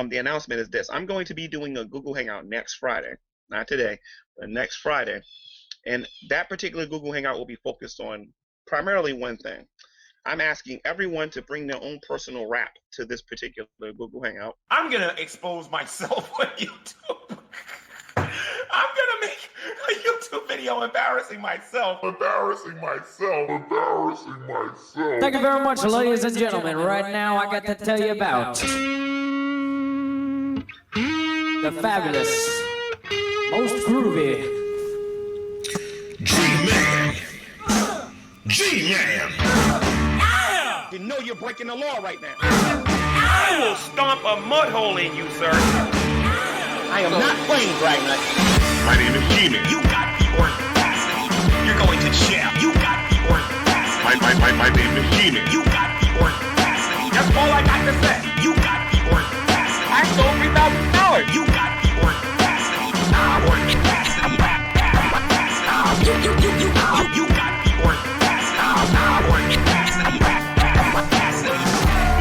the announcement is this. I'm going to be doing a Google Hangout next Friday. Not today, but next Friday. And that particular Google Hangout will be focused on primarily one thing. I'm asking everyone to bring their own personal rap to this particular Google Hangout. I'm going to expose myself on YouTube. I'm going to make a YouTube video embarrassing myself. Thank you very much, ladies and gentlemen. Right now, I got to tell you about the fabulous, most groovy G-Man. G-Man. You know you're breaking the law right now. I will stomp a mud hole in you, sir. I am not playing Dragnauct. My name is G-Man. You got the audacity. You're going to jail. You got the audacity. My name is G-Man. You got the audacity. That's all I got to say. You got the audacity. I stole $3,000. You got the audacity. You got the audacity.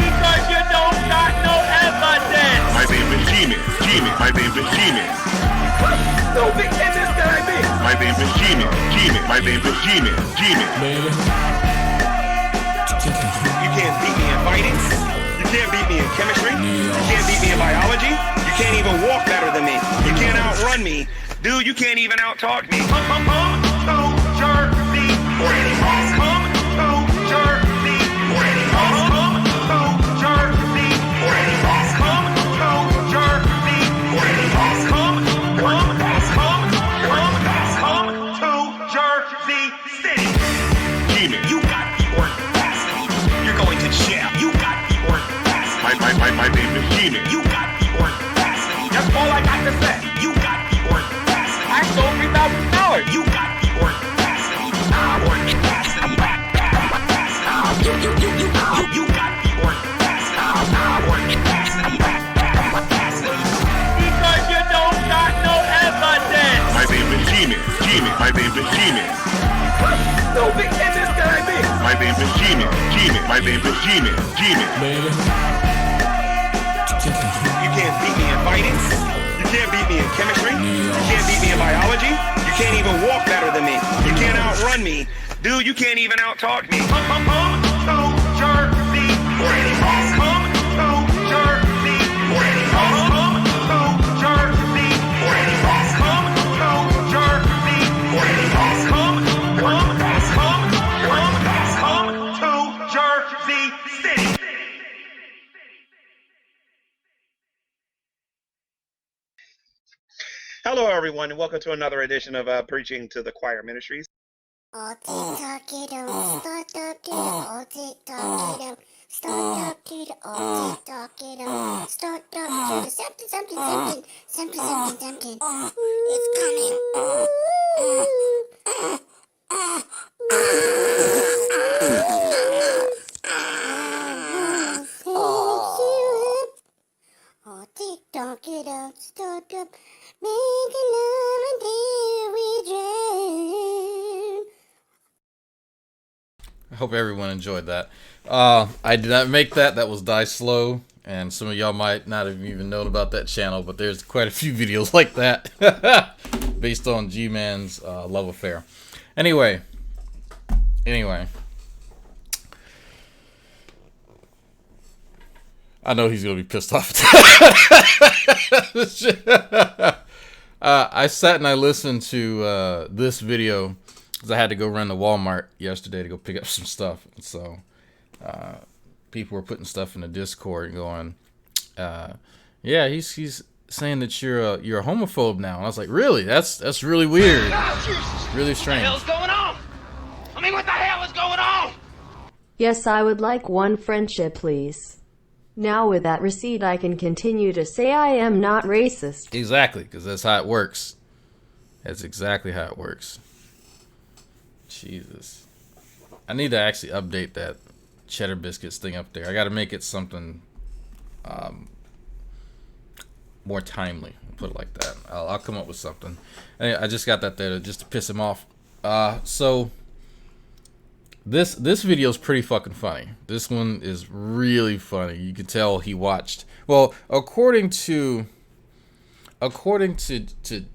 Because you don't got no evidence. My name is G-Man. G-Man. My name is G-Man. No big in this guy, man. My name is G-Man. G-Man. My name is G-Man. G-Man. You can't beat me in fighting. You can't beat me in chemistry. You can't beat me in biology. You can't even walk better than me. You can't outrun me. Dude, you can't even out-talk me. Come to Jersey. Come to Jersey. Come to Jersey. Come to Jersey. Come to Jersey City. G-Man. You got the audacity. You're going to jail. You got the audacity. My name is G-Man. You got the audacity. That's all I got to say. You got the audacity. I stole $3,000. You got the audacity. You got the audacity. Because you don't got no evidence. My name is G-Man. G-Man. My name is G-Man. No big in this guy, man. My name is G-Man. G-Man. My name is G-Man. G-Man. You can't beat me in fighting. You can't beat me in chemistry. You can't beat me in biology. You can't even walk better than me. You can't outrun me. Dude, you can't even out-talk me. Come to Jersey. Come to Jersey. Come to Jersey. Come to Jersey. Come to Jersey City. Hello, everyone, and welcome to another edition of Preaching to the Choir Ministries. All TikTok it up, start up to the all TikTok it up, start up to the all TikTok it up, start up to the something. It's coming. All TikTok it up, start up, make love until we drown. I hope everyone enjoyed that. I did not make that. That was Die Slow. And some of y'all might not have even known about that channel, but there's quite a few videos like that based on G-Man's love affair. Anyway. I know he's going to be pissed off. I sat and I listened to this video because I had to go run to Walmart yesterday to go pick up some stuff. And so people were putting stuff in the Discord and going, yeah, he's saying that you're a homophobe now. And I was like, really? That's really weird. Really strange. What the hell's going on? I mean, what the hell is going on? Yes, I would like one friendship, please. Now with that receipt, I can continue to say I am not racist. Exactly, because that's how it works. That's exactly how it works. Jesus. I need to actually update that cheddar biscuits thing up there. I got to make it something more timely. Put it like that. I'll come up with something. I just got that there just to piss him off. So this video is pretty fucking funny. This one is really funny. You can tell he watched. Well, according to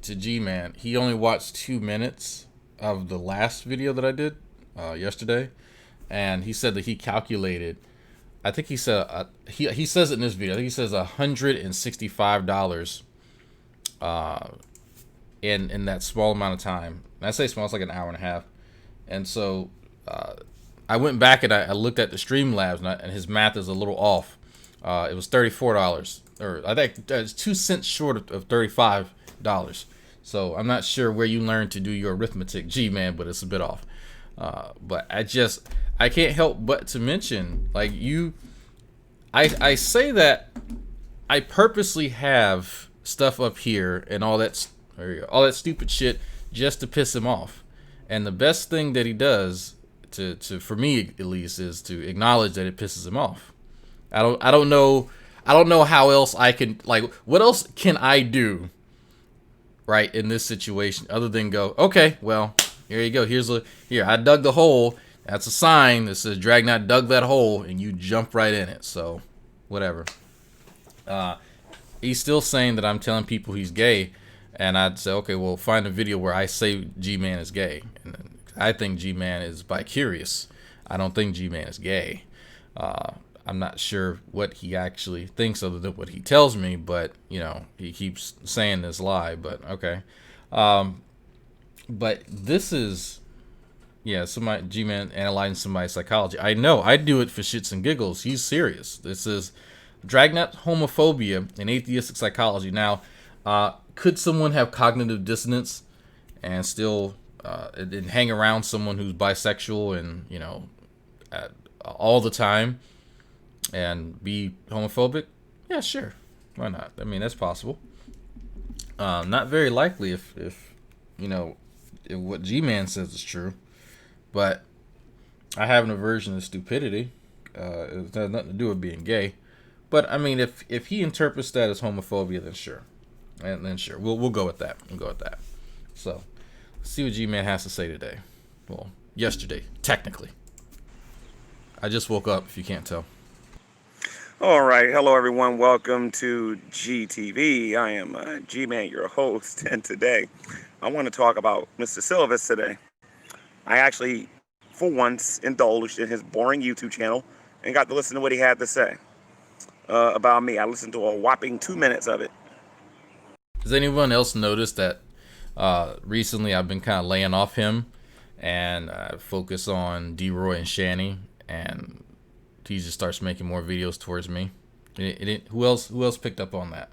G-Man, he only watched 2 minutes of the last video that I did yesterday, and he said that he calculated. I think he said he says it in this video. I think he says $165 in that small amount of time. And I say small, it's like an hour and a half. And so I went back and I looked at the Streamlabs, and his math is a little off. It was $34, or I think it's 2 cents short of $35. So I'm not sure where you learned to do your arithmetic, G-Man, but it's a bit off. But I can't help but to mention, like, I say that I purposely have stuff up here and all that stupid shit just to piss him off. And the best thing that he does to for me at least is to acknowledge that it pisses him off. I don't know how else I can, like, what else can I do right in this situation other than go, okay, well, here you go. Here, I dug the hole. That's a sign that says Dragnauct dug that hole, and you jump right in it. So, whatever. He's still saying that I'm telling people he's gay, and I'd say, okay, well, find a video where I say G-Man is gay. And I think G-Man is bi-curious. I don't think G-Man is gay. I'm not sure what he actually thinks other than what he tells me, but, you know, he keeps saying this lie, but okay. But this is, yeah, G-Man analyzing somebody's psychology. I know, I do it for shits and giggles. He's serious. This is Dragnauct, Homophobia, and Atheistic Psychology. Now, could someone have cognitive dissonance and still and hang around someone who's bisexual and, you know, all the time and be homophobic? Yeah, sure. Why not? I mean, that's possible. Not very likely if you know, if what G-Man says is true. But I have an aversion to stupidity. It has nothing to do with being gay. But I mean, if he interprets that as homophobia, then sure. And then sure. We'll go with that. We'll go with that. So, let's see what G-Man has to say today. Well, yesterday, technically. I just woke up, if you can't tell. All right. Hello, everyone. Welcome to GTV. I am G-Man, your host, and today I want to talk about Mr. Silvis today. I actually, for once, indulged in his boring YouTube channel and got to listen to what he had to say about me. I listened to a whopping 2 minutes of it. Does anyone else notice that recently I've been kind of laying off him and focus on D-Roy and Shani, and he just starts making more videos towards me? Who else picked up on that?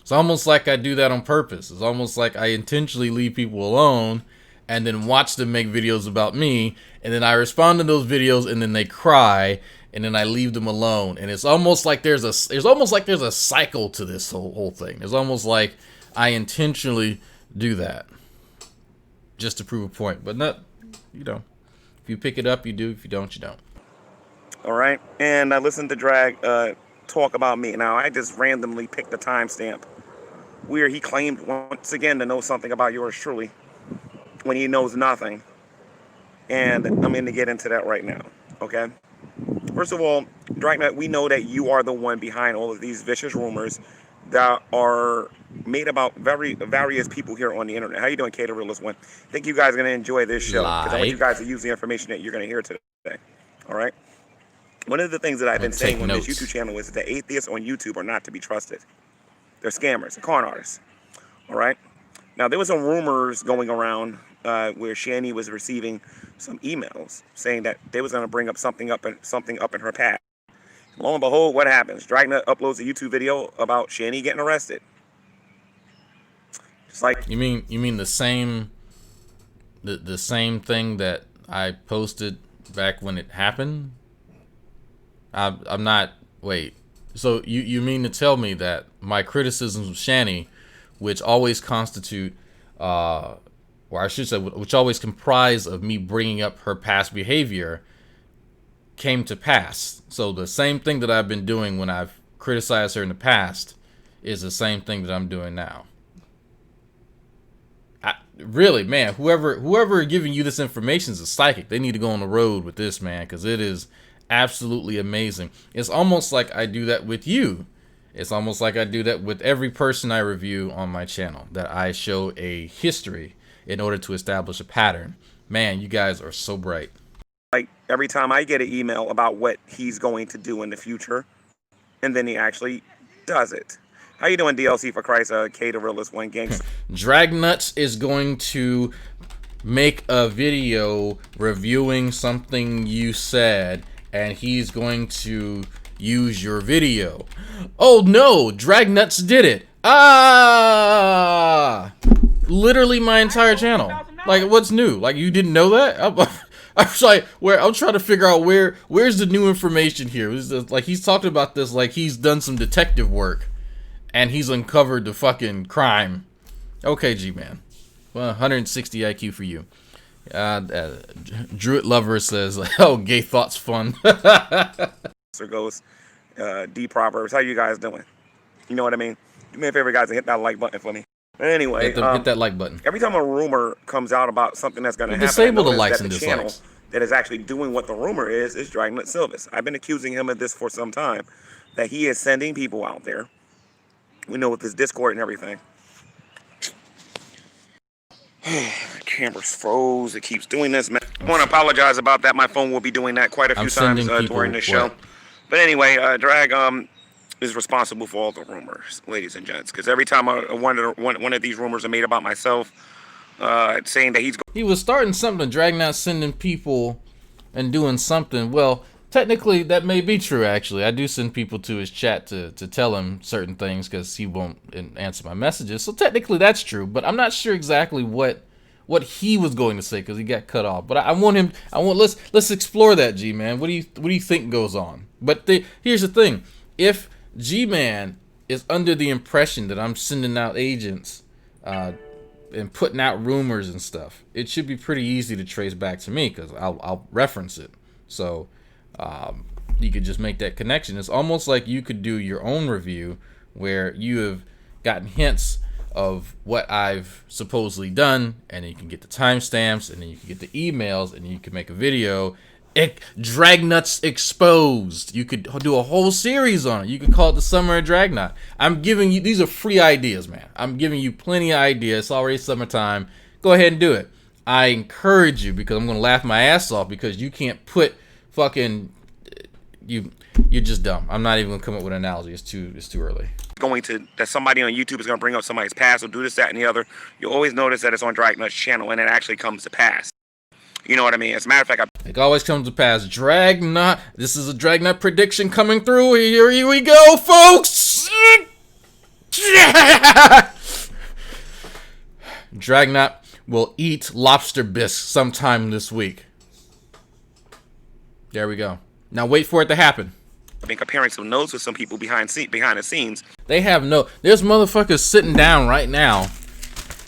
It's almost like I do that on purpose. It's almost like I intentionally leave people alone and then watch them make videos about me, and then I respond to those videos, and then they cry, and then I leave them alone. And it's almost like there's a cycle to this whole thing. It's almost like I intentionally do that just to prove a point. But not, you know, if you pick it up, you do. If you don't, you don't. All right. And I listened to Drag talk about me. Now, I just randomly picked the timestamp where he claimed once again to know something about yours truly when he knows nothing. And I'm going to get into that right now. Okay. First of all, Dragnauct, we know that you are the one behind all of these vicious rumors that are made about various people here on the internet. How you doing, Kate, the realest one? I think you guys are going to enjoy this show because I want you guys to use the information that you're going to hear today. All right. One of the things that I've been saying on this YouTube channel is that atheists on YouTube are not to be trusted. They're scammers, they're con artists. All right. Now, there was some rumors going around where Shani was receiving some emails saying that they was going to bring up something up in her past. Lo and behold, what happens? Dragnauct uploads a YouTube video about Shani getting arrested. Just like you mean the same thing that I posted back when it happened? I'm not. Wait. So you mean to tell me that my criticisms of Shani, which always constitute, or I should say, which always comprise of me bringing up her past behavior, came to pass? So the same thing that I've been doing when I've criticized her in the past is the same thing that I'm doing now. really, man, whoever giving you this information is a psychic. They need to go on the road with this, man, because it is absolutely amazing. It's almost like I do that with you. It's almost like I do that with every person I review on my channel, that I show a history in order to establish a pattern. Man, you guys are so bright. Like every time I get an email about what he's going to do in the future, and then he actually does it. How you doing, DLC for Christ? K the realest one gangster. Dragnauct is going to make a video reviewing something you said, and he's going to use your video. Oh no, Dragnauct did it. Ah, literally my entire channel. Like, what's new? Like, you didn't know that? I'm like, I'm trying to figure out where's the new information here. Like, he's talking about this like he's done some detective work and he's uncovered the fucking crime. Okay, G-Man. Well, 160 IQ for you. Druid Lover says, oh, gay thoughts fun. Goes, D Proverbs. How you guys doing? You know what I mean? Do me a favor, guys, and hit that like button for me. Anyway, hit that like button. Every time a rumor comes out about something that's going to happen, disable the likes and dislikes. Channel that is actually doing what the rumor is Dragnauct Silvis. I've been accusing him of this for some time, that he is sending people out there. We know with his Discord and everything. Camera's froze. It keeps doing this, man. I want to apologize about that. My phone will be doing that quite a few times during the show. But anyway, Drag is responsible for all the rumors, ladies and gents. Because every time one of these rumors are made about myself, saying that he was starting something, Dragnauct sending people and doing something. Well, technically, that may be true, actually. I do send people to his chat to tell him certain things because he won't answer my messages. So technically, that's true. But I'm not sure exactly what he was going to say because he got cut off. But let's explore that, G-Man. What do you think goes on? But here's the thing. If G-Man is under the impression that I'm sending out agents and putting out rumors and stuff, it should be pretty easy to trace back to me because I'll reference it. So you could just make that connection. It's almost like you could do your own review where you have gotten hints of what I've supposedly done, and then you can get the timestamps, and then you can get the emails, and you can make a video. Dragnauct Exposed. You could do a whole series on it. You could call it the Summer of Dragnauct. I'm giving you, these are free ideas, man. I'm giving you plenty of ideas. It's already summertime. Go ahead and do it. I encourage you because I'm gonna laugh my ass off because you can't put fucking you're just dumb. I'm not even gonna come up with an analogy. It's too early. That somebody on YouTube is gonna bring up somebody's past or do this, that, and the other. You always notice that it's on Dragnaugt's channel and it actually comes to pass. You know what I mean? As a matter of fact, it always comes to pass. Dragnaught. This is a Dragnaught prediction coming through. Here we go, folks. Dragnaught will eat lobster bisque sometime this week. There we go. Now wait for it to happen. I've been comparing some notes with some people behind the scenes. They have there's motherfuckers sitting down right now,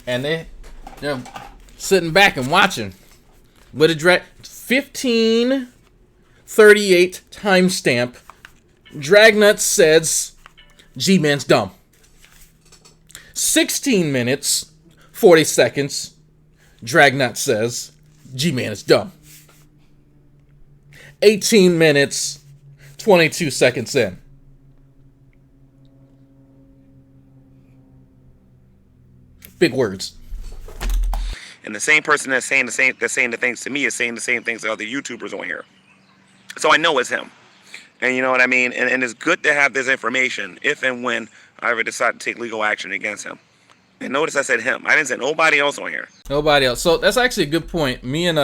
and they're sitting back and watching. But a 15:38 timestamp. Dragnaught says G-Man's dumb. 16 minutes 40 seconds. Dragnaught says G-Man is dumb. 18 minutes 22 seconds in. Big words. And the same person that's saying the things to me is saying the same things to other YouTubers on here. So I know it's him. And you know what I mean? And it's good to have this information if and when I ever decide to take legal action against him. And notice I said him. I didn't say nobody else on here. Nobody else. So that's actually a good point. Me and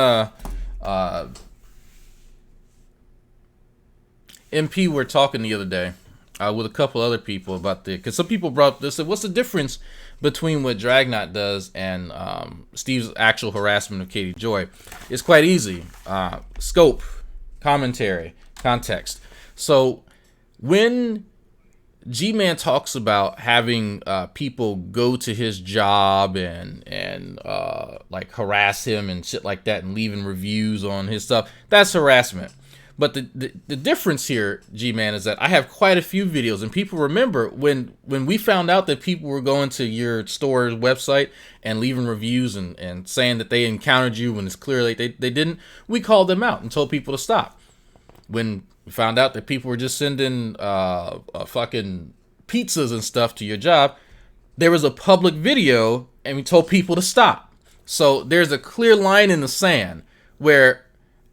MP were talking the other day with a couple other people about because some people brought up this. What's the difference between what Dragnaught does and Steve's actual harassment of Katie Joy? It's quite easy. Scope, commentary, context. So when G-Man talks about having people go to his job and like harass him and shit like that and leaving reviews on his stuff, that's harassment. But the difference here, G-Man, is that I have quite a few videos, and people remember when we found out that people were going to your store's website and leaving reviews and saying that they encountered you when it's clearly they didn't, we called them out and told people to stop. When we found out that people were just sending fucking pizzas and stuff to your job, there was a public video and we told people to stop. So there's a clear line in the sand where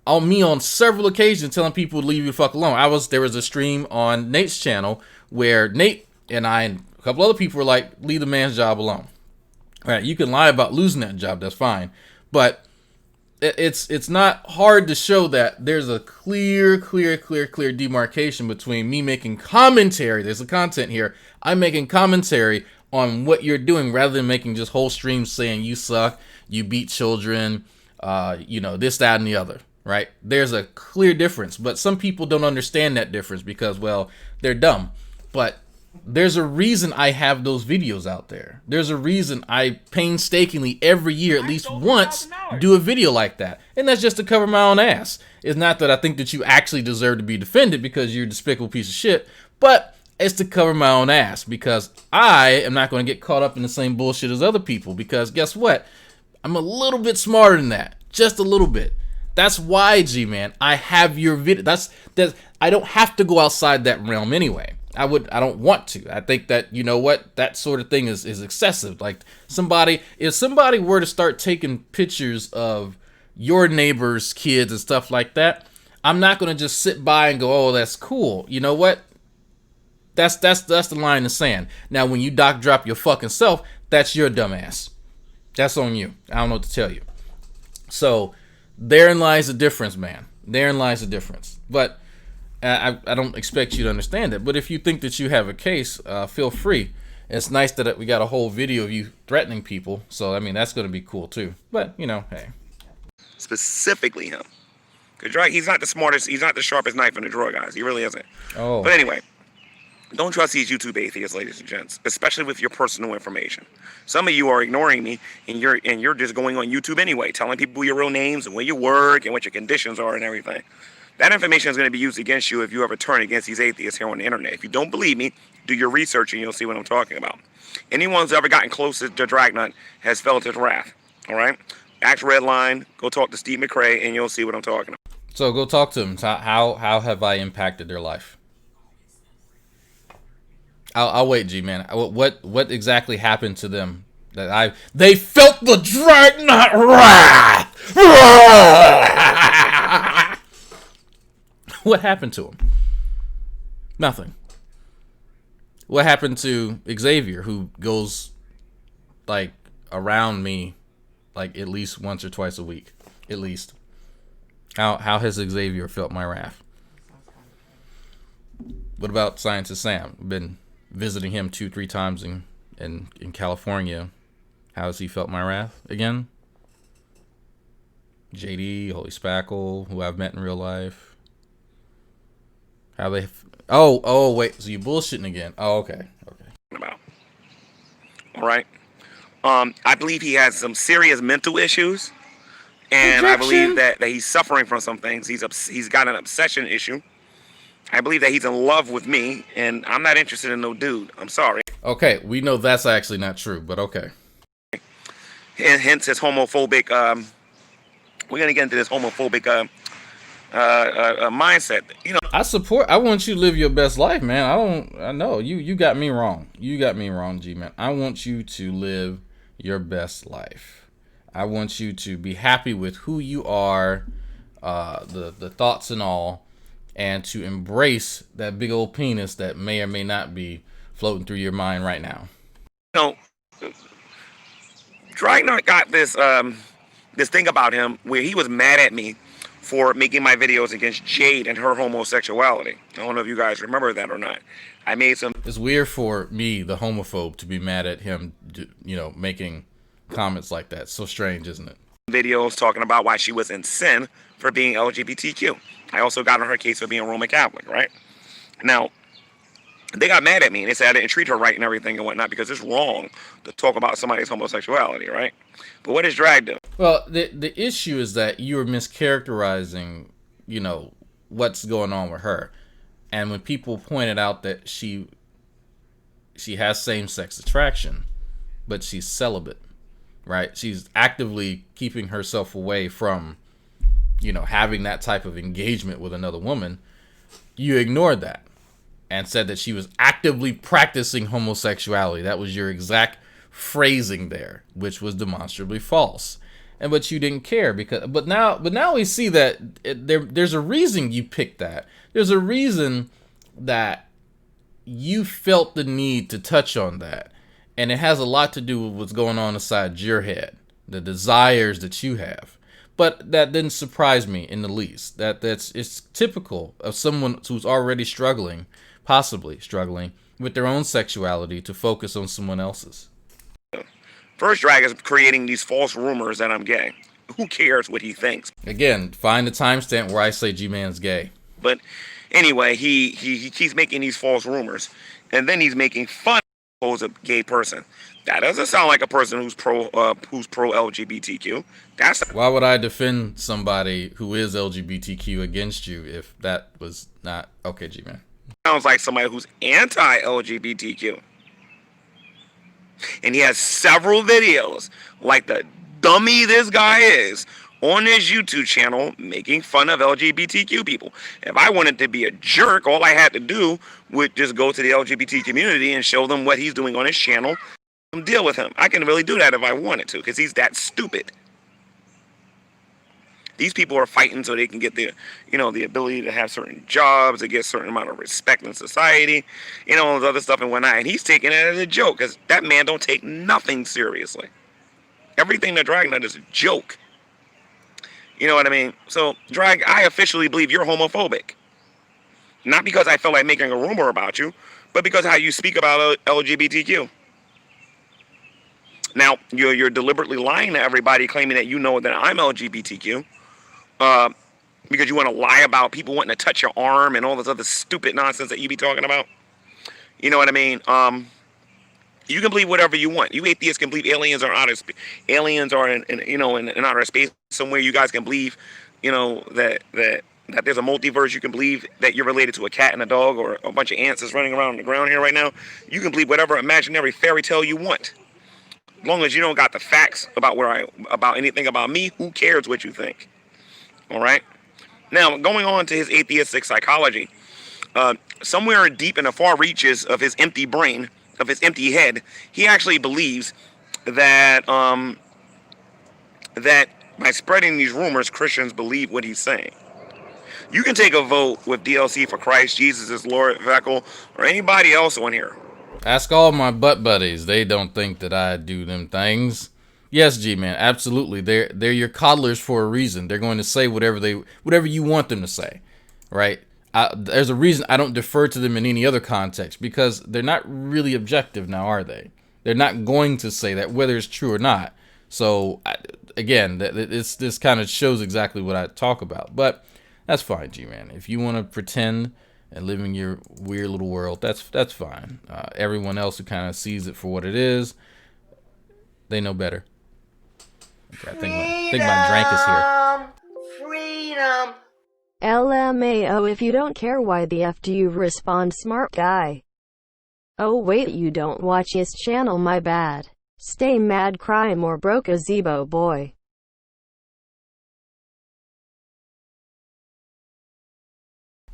on several occasions telling people to leave you the fuck alone. There was a stream on Nate's channel where Nate and I and a couple other people were like, leave the man's job alone. All right, you can lie about losing that job, that's fine. But it's not hard to show that there's a clear demarcation between me making commentary. There's the content here. I'm making commentary on what you're doing rather than making just whole streams saying you suck, you beat children, this, that, and the other. Right? There's a clear difference, but some people don't understand that difference because, well, they're dumb. But there's a reason I have those videos out there. There's a reason I painstakingly every year at least once do a video like that. And that's just to cover my own ass. It's not that I think that you actually deserve to be defended because you're a despicable piece of shit, but it's to cover my own ass because I am not going to get caught up in the same bullshit as other people because guess what? I'm a little bit smarter than that. Just a little bit. That's why, G-Man, I have your video. That's I don't have to go outside that realm anyway. I don't want to. I think that, you know what, that sort of thing is excessive. Like if somebody were to start taking pictures of your neighbor's kids and stuff like that, I'm not gonna just sit by and go, oh, that's cool. You know what? That's the line in the sand. Now, when you drop your fucking self, that's your dumb ass. That's on you. I don't know what to tell you. So therein lies the difference, man. Therein lies the difference. But I don't expect you to understand it. But if you think that you have a case, feel free. It's nice that we got a whole video of you threatening people. So, I mean, that's going to be cool, too. But, hey. Specifically him. Because he's not the smartest, he's not the sharpest knife in the drawer, guys. He really isn't. Oh. But anyway, don't trust these YouTube atheists, ladies and gents, especially with your personal information. Some of you are ignoring me, and you're just going on YouTube anyway, telling people your real names and where you work and what your conditions are and everything. That information is going to be used against you if you ever turn against these atheists here on the internet. If you don't believe me, do your research and you'll see what I'm talking about. Anyone who's ever gotten close to Dragnauct has felt his wrath. All right? Act Redline, go talk to Steve McRae, and you'll see what I'm talking about. So go talk to them. How have I impacted their life? I'll wait, G-Man. What exactly happened to them that they felt the Dragnaught wrath? What happened to them? Nothing. What happened to Xavier, who goes like around me like at least once or twice a week, at least? How has Xavier felt my wrath? What about Scientist Sam? I've been visiting him 2-3 times in California. How has he felt my wrath again? JD, Holy Spackle, who I've met in real life. How they? Oh, wait. So you bullshitting again? Oh, okay. About. All right. I believe he has some serious mental issues, and I believe that he's suffering from some things. He's got an obsession issue. I believe that he's in love with me, and I'm not interested in no dude. I'm sorry. Okay, we know that's actually not true, but okay. And hence his homophobic. We're gonna get into this homophobic mindset. I want you to live your best life, man. I know you got me wrong. You got me wrong, G-Man. I want you to live your best life. I want you to be happy with who you are, the thoughts and all, and to embrace that big old penis that may or may not be floating through your mind right now. Dragnaught got this thing about him where he was mad at me for making my videos against Jade and her homosexuality. I don't know if you guys remember that or not. I made some. It's weird for me, the homophobe, to be mad at him, making comments like that. So strange, isn't it? Videos talking about why she was in sin for being LGBTQ. I also got on her case for being Roman Catholic, right? Now, they got mad at me and they said I didn't treat her right and everything and whatnot because it's wrong to talk about somebody's homosexuality, right? But what is drag do? Well, the issue is that you are mischaracterizing, what's going on with her. And when people pointed out that she has same-sex attraction, but she's celibate, right? She's actively keeping herself away from, having that type of engagement with another woman. You ignored that and said that she was actively practicing homosexuality. That was your exact phrasing there, which was demonstrably false. But you didn't care but now we see that there's a reason you picked that. There's a reason that you felt the need to touch on that, and it has a lot to do with what's going on inside your head, the desires that you have. But that didn't surprise me in the least. It's typical of someone who's already possibly struggling with their own sexuality, to focus on someone else's. First Drag is creating these false rumors that I'm gay. Who cares what he thinks? Again, find the timestamp where I say G-Man's gay. But anyway, he keeps making these false rumors, and then he's making fun of a gay person. That doesn't sound like a person who's pro LGBTQ. Why would I defend somebody who is LGBTQ against you if that was not okay, G-Man? Sounds like somebody who's anti-LGBTQ. And he has several videos, like the dummy this guy is, on his YouTube channel making fun of LGBTQ people. If I wanted to be a jerk, all I had to do would just go to the LGBT community and show them what he's doing on his channel and deal with him. I can really do that if I wanted to, because he's that stupid. These people are fighting so they can get the ability to have certain jobs, to get a certain amount of respect in society, all this other stuff and whatnot. And he's taking it as a joke, because that man don't take nothing seriously. Everything that Dragnauct is a joke. You know what I mean? So, Drag, I officially believe you're homophobic. Not because I felt like making a rumor about you, but because how you speak about LGBTQ. Now, you're deliberately lying to everybody, claiming that you know that I'm LGBTQ. Because you want to lie about people wanting to touch your arm and all this other stupid nonsense that you be talking about. You know what I mean? You can believe whatever you want. You atheists can believe aliens are outer space. Aliens are in outer space somewhere. You guys can believe, that there's a multiverse. You can believe that you're related to a cat and a dog or a bunch of ants that's running around on the ground here right now. You can believe whatever imaginary fairy tale you want. As long as you don't got the facts about anything about me, who cares what you think? All right. Now, going on to his atheistic psychology, somewhere deep in the far reaches of his empty brain, of his empty head, he actually believes that that by spreading these rumors, Christians believe what he's saying. You can take a vote with DLC for Christ, Jesus is Lord, Veckle, or anybody else on here. Ask all my butt buddies. They don't think that I do them things. Yes, G-Man, absolutely. They're your coddlers for a reason. They're going to say whatever you want them to say, right? There's a reason I don't defer to them in any other context, because they're not really objective now, are they? They're not going to say that, whether it's true or not. So, again, this kind of shows exactly what I talk about. But that's fine, G-Man. If you want to pretend and live in your weird little world, that's fine. Everyone else who kind of sees it for what it is, they know better. Okay, I think my drink is here. Freedom. LMAO, if you don't care, why the F do you respond, smart guy? Oh wait, you don't watch his channel, my bad. Stay mad, cry more, broke a Zebo boy.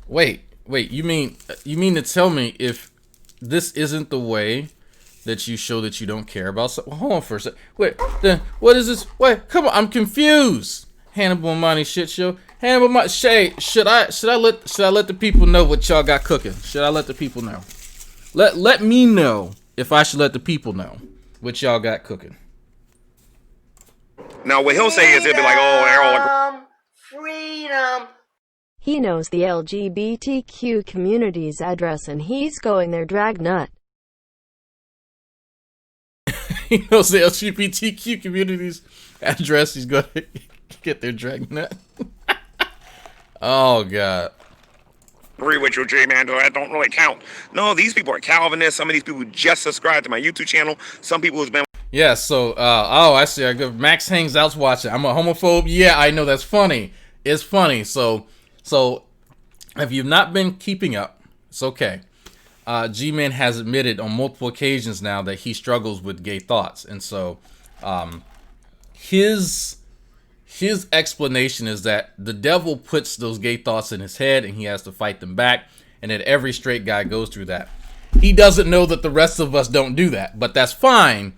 Wait, you mean to tell me if this isn't the way that you show that you don't care about something? Hold on for a sec. Wait, then what is this? Wait, come on, I'm confused. Hannibal Money shit show. Hannibal Money. Shay, should I let the people know what y'all got cooking? Should I let the people know? Let me know if I should let the people know what y'all got cooking. Now what he'll say is he'll be like, "Oh, Errol." Freedom. He knows the LGBTQ community's address and he's going there, Dragnauct. He knows the LGBTQ community's address. He's going to get their Dragnauct. Oh, God. Agree with you, J-Man. That don't really count. No, these people are Calvinists. Some of these people just subscribed to my YouTube channel. Some people who's been... Yeah, so, I see. I go, Max Hangs Out's watching. I'm a homophobe. Yeah, I know, that's funny. It's funny. So If you've not been keeping up, it's okay. G-Man has admitted on multiple occasions now that he struggles with gay thoughts, and so his explanation is that the devil puts those gay thoughts in his head, and he has to fight them back, and that every straight guy goes through that. He doesn't know that the rest of us don't do that, but that's fine.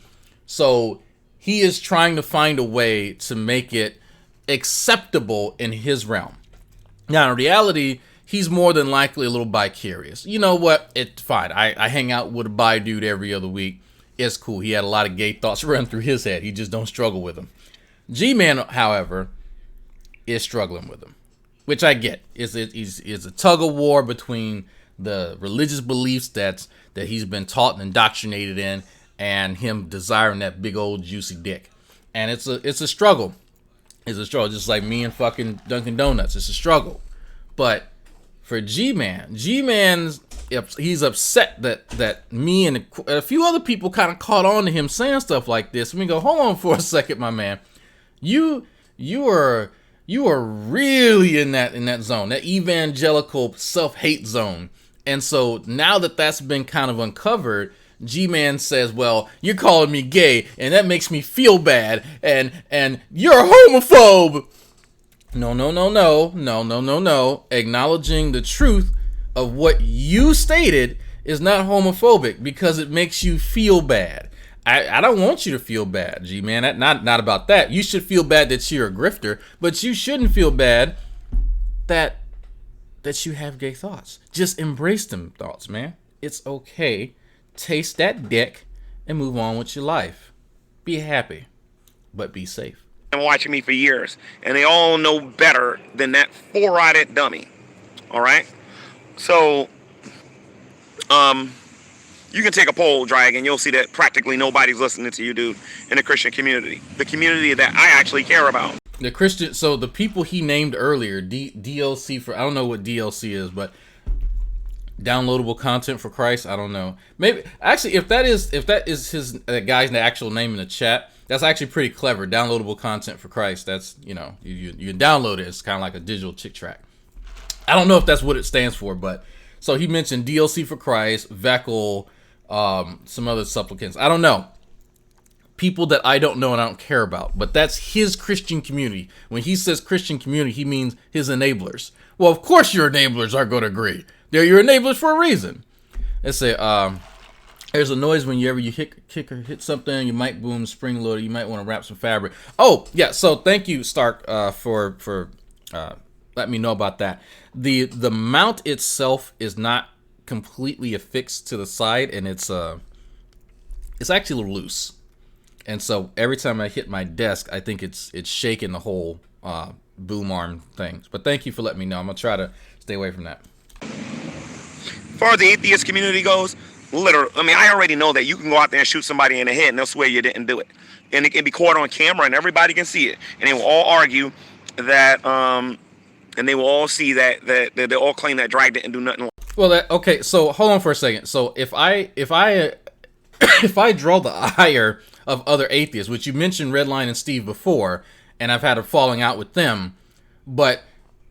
So he is trying to find a way to make it acceptable in his realm. Now, in reality, he's more than likely a little bi-curious. You know what? It's fine. I hang out with a bi dude every other week. It's cool. He had a lot of gay thoughts running through his head. He just don't struggle with them. G-Man, however, is struggling with them, which I get. It's a tug of war between the religious beliefs that he's been taught and indoctrinated in, and him desiring that big old juicy dick. And it's a struggle. It's a struggle, just like me and fucking Dunkin' Donuts. It's a struggle. But for G-Man, he's upset that me and a few other people kind of caught on to him saying stuff like this. And we go, hold on for a second, my man. You are really in that zone, that evangelical self-hate zone. And so now that that's been kind of uncovered, G-Man says, well, you're calling me gay, and that makes me feel bad, and you're a homophobe. No. Acknowledging the truth of what you stated is not homophobic because it makes you feel bad. I don't want you to feel bad, G-Man. Not about that. You should feel bad that you're a grifter, but you shouldn't feel bad that you have gay thoughts. Just embrace them thoughts, man. It's okay. Taste that dick and move on with your life. Be happy, but be safe. Been watching me for years, and they all know better than that four-eyed dummy. All right? So, you can take a poll, Drag, and you'll see that practically nobody's listening to you, dude, in the Christian community. The community that I actually care about. The Christian, so the people he named earlier, DLC for, I don't know what DLC is, but downloadable content for Christ, I don't know. Maybe, actually, if that is his guy's actual name in the chat, that's actually pretty clever. Downloadable content for Christ. That's, you download it. It's kind of like a digital chick track. I don't know if that's what it stands for, but so he mentioned DLC for Christ, Veckel, some other supplicants. I don't know. People that I don't know and I don't care about, but that's his Christian community. When he says Christian community, he means his enablers. Well, of course your enablers are going to agree. They're your enablers for a reason. Let's say, there's a noise when you kick or hit something. You might boom spring loader. You might want to wrap some fabric. Oh yeah. So thank you, Stark, for letting me know about that. The mount itself is not completely affixed to the side, and it's actually a little loose. And so every time I hit my desk, I think it's shaking the whole boom arm thing. But thank you for letting me know. I'm gonna try to stay away from that. As far as the atheist community goes, literally, I mean, I already know that you can go out there and shoot somebody in the head and they'll swear you didn't do it. And it can be caught on camera and everybody can see it. And they will all argue that, and they will all see that they all claim that Drag didn't do nothing. Well, okay, so hold on for a second. So if I draw the ire of other atheists, which you mentioned Redline and Steve before, and I've had a falling out with them, but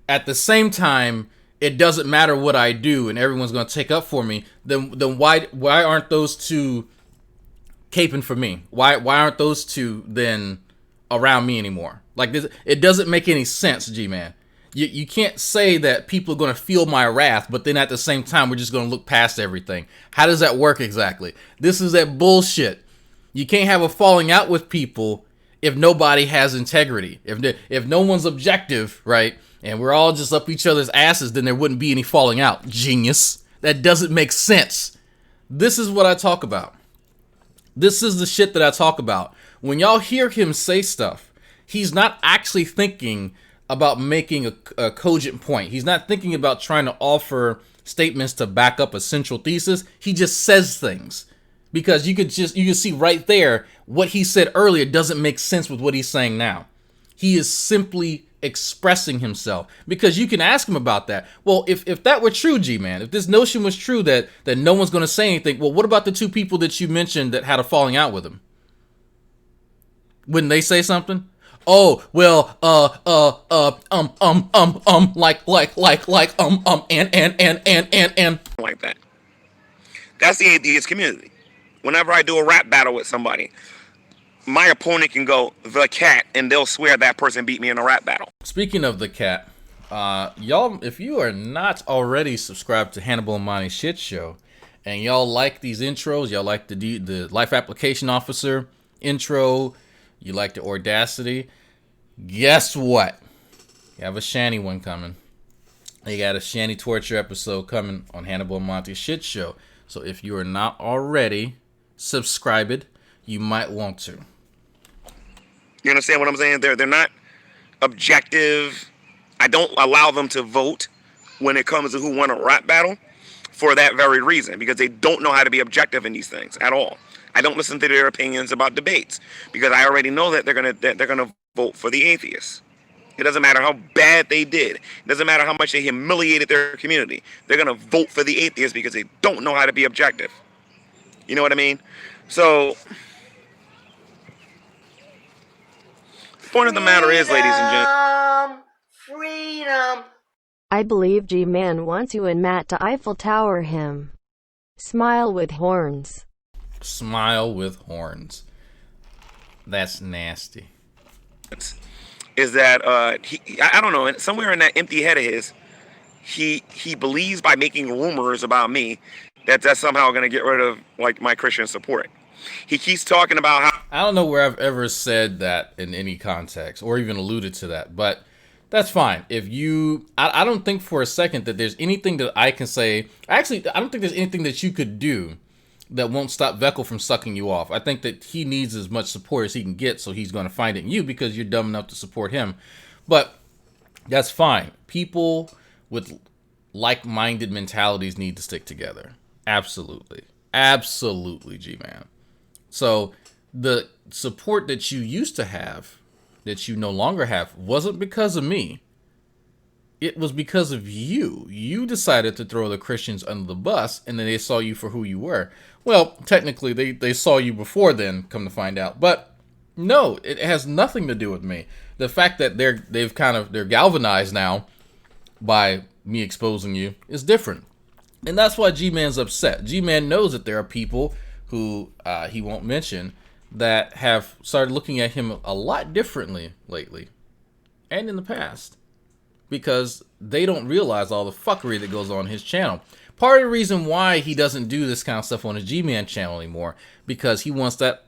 at the same time, it doesn't matter what I do and everyone's going to take up for me, then why aren't those two caping for me? Why aren't those two then around me anymore? Like this, it doesn't make any sense, G-Man. You can't say that people are going to feel my wrath, but then at the same time, we're just going to look past everything. How does that work exactly? This is that bullshit. You can't have a falling out with people if nobody has integrity. If no one's objective, right, and we're all just up each other's asses, then there wouldn't be any falling out. Genius. That doesn't make sense. This is what I talk about. This is the shit that I talk about. When y'all hear him say stuff, he's not actually thinking about making a cogent point. He's not thinking about trying to offer statements to back up a central thesis. He just says things. Because you can see right there what he said earlier doesn't make sense with what he's saying now. He is simply expressing himself. Because you can ask him about that. Well, if that were true, G-Man, if this notion was true that no one's going to say anything, well, what about the two people that you mentioned that had a falling out with him? Wouldn't they say something? oh, well, and. Like that. That's the atheist community. Whenever I do a rap battle with somebody, my opponent can go, the cat, and they'll swear that person beat me in a rap battle. Speaking of the cat, y'all, if you are not already subscribed to Hannibal and Monty's Shit Show, and y'all like these intros, y'all like the Life Application Officer intro, you like the Audacity, guess what? You have a Shanny one coming. You got a Shanny Torture episode coming on Hannibal and Monty's Shit Show. So if you are not already subscribed, you might want to. You understand what I'm saying? They're not objective. I don't allow them to vote when it comes to who won a rap battle for that very reason, because they don't know how to be objective in these things at all. I don't listen to their opinions about debates because I already know that they're gonna vote for the atheists. It doesn't matter how bad they did. It doesn't matter how much they humiliated their community. They're gonna vote for the atheists because they don't know how to be objective. You know what I mean? So the point of the matter is, ladies and gentlemen, freedom. I believe G-Man wants you and Matt to Eiffel Tower him. Smile with horns. Smile with horns. That's nasty. is that I don't know, somewhere in that empty head of his, he believes by making rumors about me that that's somehow going to get rid of like my Christian support. He keeps talking about how I don't know where I've ever said that in any context or even alluded to that, but that's fine. If you, I don't think for a second that there's anything that I can say. Actually, I don't think there's anything that you could do that won't stop Veckel from sucking you off. I think that he needs as much support as he can get, so he's going to find it in you because you're dumb enough to support him. But that's fine. People with like-minded mentalities need to stick together. Absolutely. Absolutely, G-Man. So the support that you used to have, that you no longer have, wasn't because of me. It was because of you. You decided to throw the Christians under the bus, and then they saw you for who you were. Well, technically, they saw you before then, come to find out. But no, it has nothing to do with me. The fact that they're galvanized now by me exposing you is different. And that's why G-Man's upset. G-Man knows that there are people who he won't mention that have started looking at him a lot differently lately and in the past, because they don't realize all the fuckery that goes on his channel. Part of the reason why he doesn't do this kind of stuff on his G-Man channel anymore, because he wants that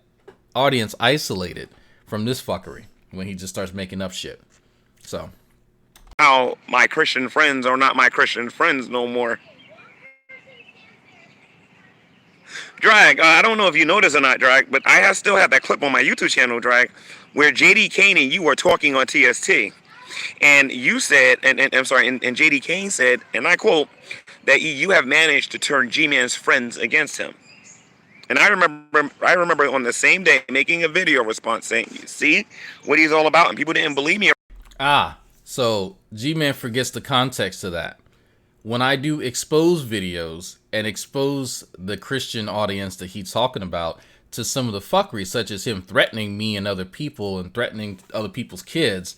audience isolated from this fuckery when he just starts making up shit. So how my Christian friends are not my Christian friends no more. Drag, I don't know if you know this or not, Drag, but I still have that clip on my YouTube channel, Drag, where JD Kane and you were talking on TST. And you said, and JD Kane said, and I quote, that you have managed to turn G-Man's friends against him. And I remember on the same day making a video response saying, you see what he's all about, and people didn't believe me. So G-Man forgets the context of that. When I do expose videos and expose the Christian audience that he's talking about to some of the fuckery, such as him threatening me and other people and threatening other people's kids,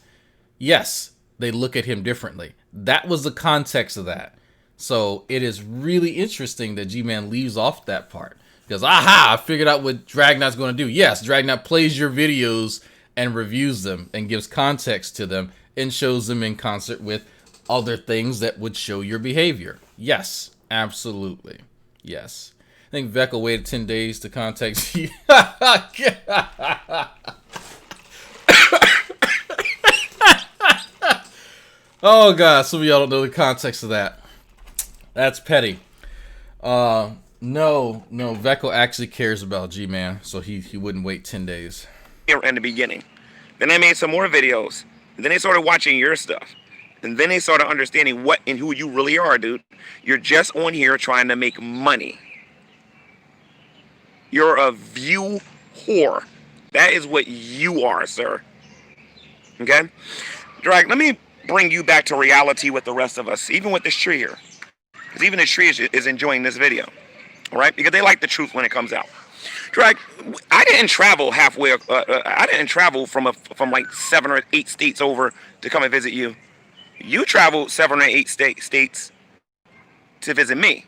yes, they look at him differently. That was the context of that. So it is really interesting that G-Man leaves off that part. Because, I figured out what Dragnauct's going to do. Yes, Dragnauct plays your videos and reviews them and gives context to them and shows them in concert with other things that would show your behavior. Yes, absolutely. Yes. I think Veckel waited 10 days to contact you. Oh, God. Some of y'all don't know the context of that. That's petty. No, Veckel actually cares about G-Man, so he wouldn't wait 10 days. In the beginning. Then I made some more videos. And then they started watching your stuff. And then they started understanding what and who you really are, dude. You're just on here trying to make money. You're a view whore. That is what you are, sir. Okay? Drag, let me bring you back to reality with the rest of us, even with this tree here. Because even this tree is enjoying this video. All right? Because they like the truth when it comes out. Drag, I didn't travel halfway. I didn't travel from like 7 or 8 states over to come and visit you. You traveled 7 or 8 states to visit me.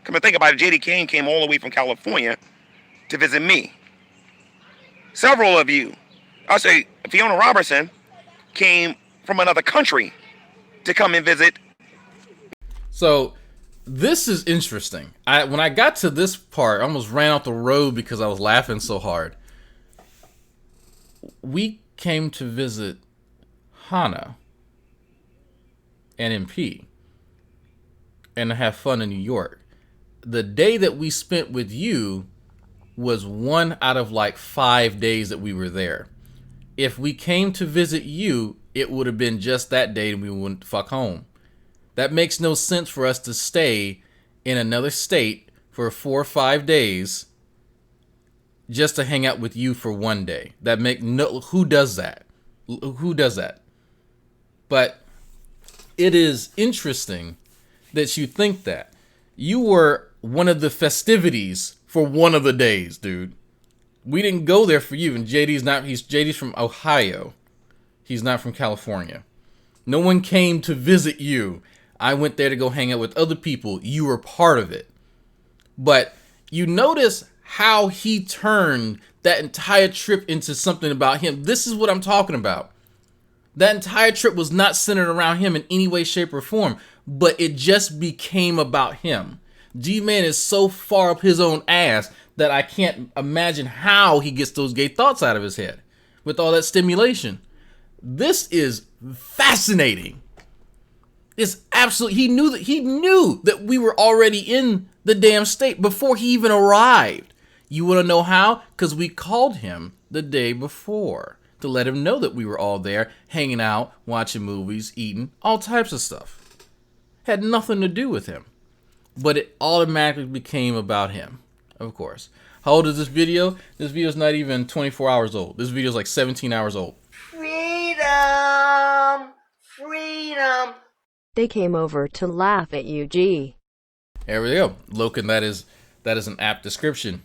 Come and think about it, J.D. Kane came all the way from California to visit me. Several of you, I'll say Fiona Robertson, came from another country to come and visit. So this is interesting. When I got to this part, I almost ran off the road because I was laughing so hard. We came to visit Hana and MP and to have fun in New York. The day that we spent with you was 1 out of like 5 days that we were there. If we came to visit you, it would have been just that day and we wouldn't fuck home. That makes no sense for us to stay in another state for 4 or 5 days just to hang out with you for 1 day. Who does that? Who does that? But it is interesting that you think that. You were one of the festivities for one of the days, dude. We didn't go there for you, and JD's from Ohio. He's not from California. No one came to visit you. I went there to go hang out with other people. You were part of it. But you notice how he turned that entire trip into something about him. This is what I'm talking about. That entire trip was not centered around him in any way, shape, or form, but it just became about him. G-Man is so far up his own ass that I can't imagine how he gets those gay thoughts out of his head with all that stimulation. This is fascinating. It's absolutely, he knew that we were already in the damn state before he even arrived. You want to know how? Because we called him the day before to let him know that we were all there, hanging out, watching movies, eating, all types of stuff. Had nothing to do with him. But it automatically became about him, of course. How old is this video? This video is not even 24 hours old. This video is like 17 hours old. Freedom! Freedom! They came over to laugh at you, G. There we go. Loken, that is an apt description.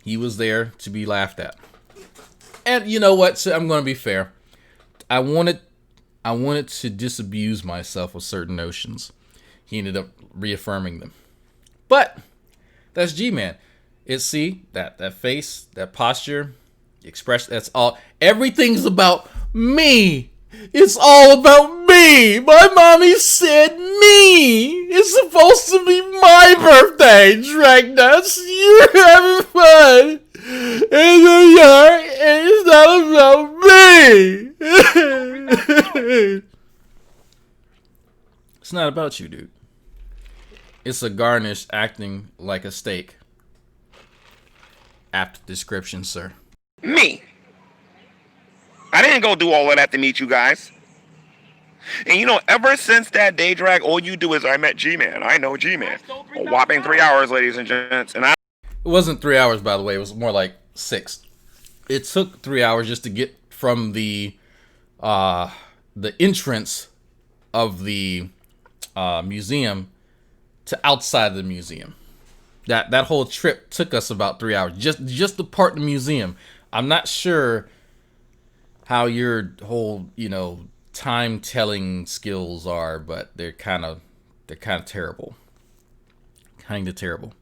He was there to be laughed at. And you know what? So I'm going to be fair. I wanted to disabuse myself of certain notions. He ended up reaffirming them. But that's G-Man. It's that face, that posture, expression, that's all. Everything's about me. It's all about me. My mommy said me. It's supposed to be my birthday, Dragnauct. You're having fun in New York, and it's not about me. It's not about you, dude. It's a garnish acting like a steak. Apt description, sir. Me. I didn't go do all of that to meet you guys. And you know, ever since that day, Drag, all you do is I met G-Man. I know G-Man. A whopping 3 hours, ladies and gents. And It wasn't 3 hours, by the way. It was more like 6. It took 3 hours just to get from the entrance of the museum to outside of the museum. That whole trip took us about 3 hours. Just the part in the museum. I'm not sure how your whole, time telling skills are, but they're kind of terrible. Kind of terrible.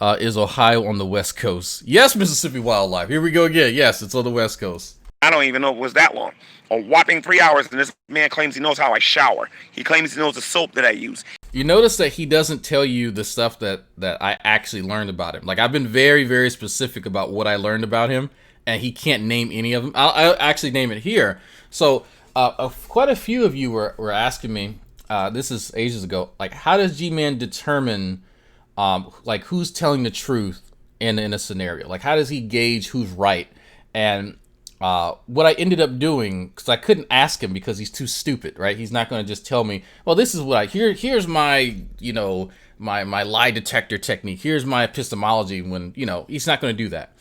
Is Ohio on the West Coast? Yes, Mississippi Wildlife. Here we go again. Yes, it's on the West Coast. I don't even know it was that long. A whopping 3 hours, and this man claims he knows how I shower. He claims he knows the soap that I use. You notice that he doesn't tell you the stuff that I actually learned about him. Like, I've been very, very specific about what I learned about him, and he can't name any of them. I'll actually name it here. So, quite a few of you were asking me, this is ages ago, like, how does G-Man determine, like, who's telling the truth in a scenario? Like, how does he gauge who's right? And what I ended up doing, because I couldn't ask him because he's too stupid, right? He's not going to just tell me, well, this is what here's my, my lie detector technique. Here's my epistemology when, he's not going to do that.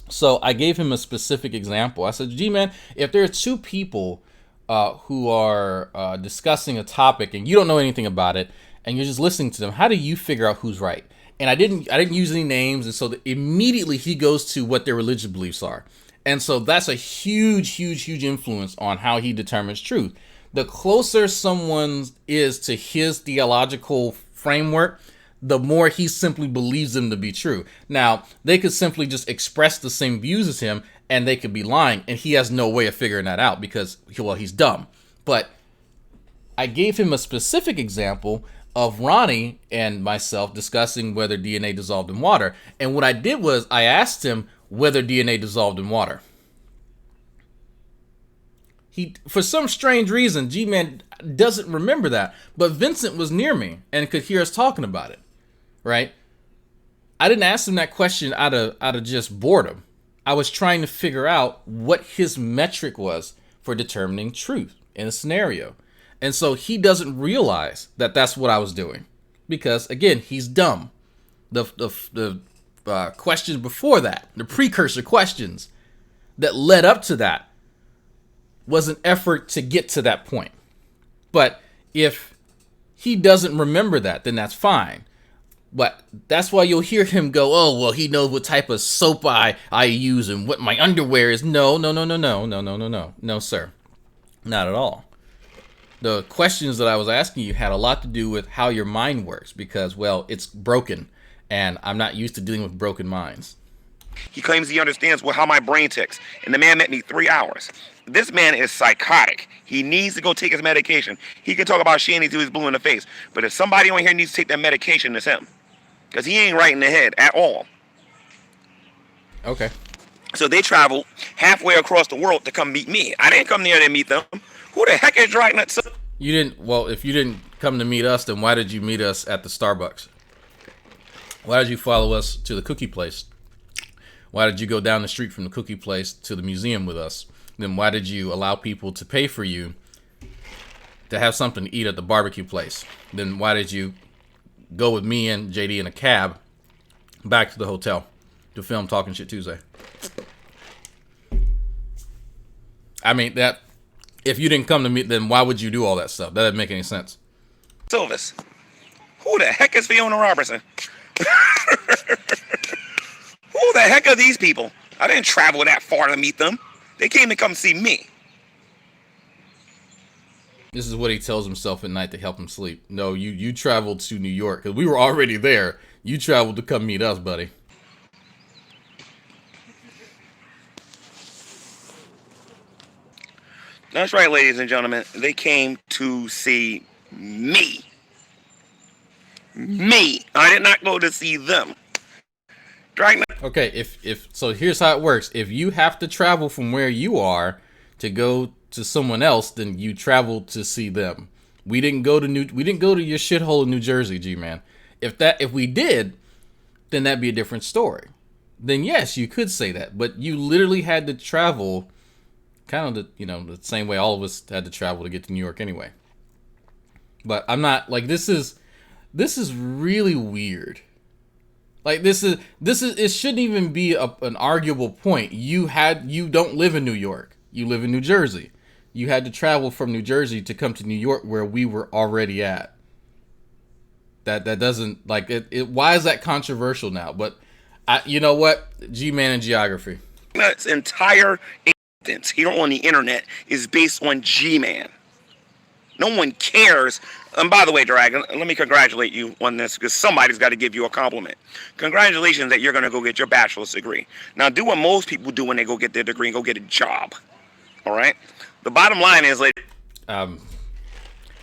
So I gave him a specific example. I said, G-Man, if there are two people who are discussing a topic and you don't know anything about it and you're just listening to them, how do you figure out who's right? And I didn't use any names, and so immediately he goes to what their religious beliefs are. And so that's a huge influence on how he determines truth. The closer someone is to his theological framework, the more he simply believes them to be true. Now, they could simply just express the same views as him, and they could be lying, and he has no way of figuring that out because, well, he's dumb. But I gave him a specific example of Ronnie and myself discussing whether DNA dissolved in water. And what I did was I asked him whether DNA dissolved in water. He, for some strange reason, G-Man doesn't remember that. But Vincent was near me and could hear us talking about it, right? I didn't ask him that question out of just boredom. I was trying to figure out what his metric was for determining truth in a scenario. And so he doesn't realize that that's what I was doing because, again, he's dumb. The questions before that, the precursor questions that led up to that was an effort to get to that point. But if he doesn't remember that, then that's fine. But that's why you'll hear him go, oh, well, he knows what type of soap I use and what my underwear is. No, sir. Not at all. The questions that I was asking you had a lot to do with how your mind works because, well, it's broken, and I'm not used to dealing with broken minds. He claims he understands how my brain ticks, and the man met me 3 hours. This man is psychotic. He needs to go take his medication. He can talk about shandy till he's blue in the face, but if somebody on here needs to take that medication, it's him, because he ain't right in the head at all. Okay. So they travel halfway across the world to come meet me. I didn't come there to meet them. Who the heck is Dragnauct? You didn't. Well, if you didn't come to meet us, then why did you meet us at the Starbucks? Why did you follow us to the cookie place? Why did you go down the street from the cookie place to the museum with us? Then why did you allow people to pay for you to have something to eat at the barbecue place? Then why did you go with me and JD in a cab back to the hotel to film Talking Shit Tuesday? I mean, that if you didn't come to me, then why would you do all that stuff? That doesn't make any sense. Silvis. Who the heck is Fiona Robertson? Who the heck are these people? I didn't travel that far to meet them. They came to come see me. This is what he tells himself at night to help him sleep. No, you traveled to New York because we were already there. You traveled to come meet us, buddy. That's right, ladies and gentlemen. They came to see me. Me. I did not go to see them. Dragnauct. Okay, if so, here's how it works. If you have to travel from where you are to go to someone else, then you traveled to see them. We didn't go to your shithole in New Jersey, G-Man. If we did, then that'd be a different story. Then yes, you could say that, but you literally had to travel kind of the same way all of us had to travel to get to New York anyway. But I'm not like this is really weird. Like this is it shouldn't even be an arguable point. You don't live in New York. You live in New Jersey. You had to travel from New Jersey to come to New York where we were already at. That doesn't like it. Why is that controversial now? But you know what? G-Man and geography. Its entire existence here on the internet is based on G-Man. No one cares. And by the way, Dragon, let me congratulate you on this because somebody's got to give you a compliment. Congratulations that you're going to go get your bachelor's degree. Now, do what most people do when they go get their degree and go get a job. All right? The bottom line is, like,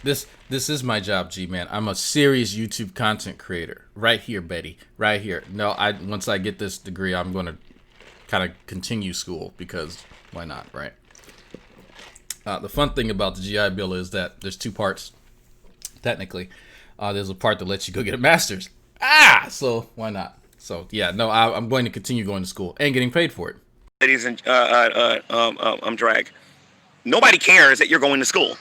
this is my job, G-Man. I'm a serious YouTube content creator. Right here, Betty. Right here. No, once I get this degree, I'm going to kind of continue school because why not, right? The fun thing about the GI Bill is that there's two parts, technically. There's a part that lets you go get a master's. So why not? So, yeah, no, I'm going to continue going to school and getting paid for it. Ladies and Drag, nobody cares that you're going to school.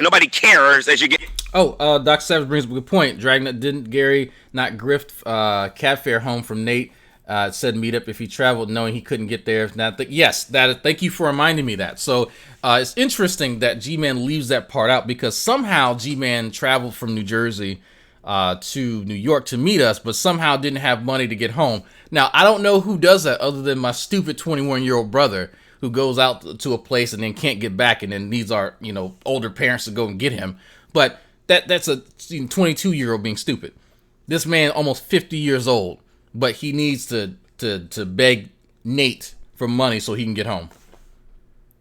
Nobody cares as you get... Oh, Doc Savage brings up a good point. Dragnauct, didn't Gary not grift Cat Fair home from Nate? Said meet up if he traveled knowing he couldn't get there. Yes, thank you for reminding me that. So it's interesting that G-Man leaves that part out because somehow G-Man traveled from New Jersey to New York to meet us, but somehow didn't have money to get home. Now, I don't know who does that other than my stupid 21-year-old brother who goes out to a place and then can't get back and then needs our, older parents to go and get him. But that's a 22-year-old being stupid. This man almost 50 years old, but he needs to beg Nate for money so he can get home.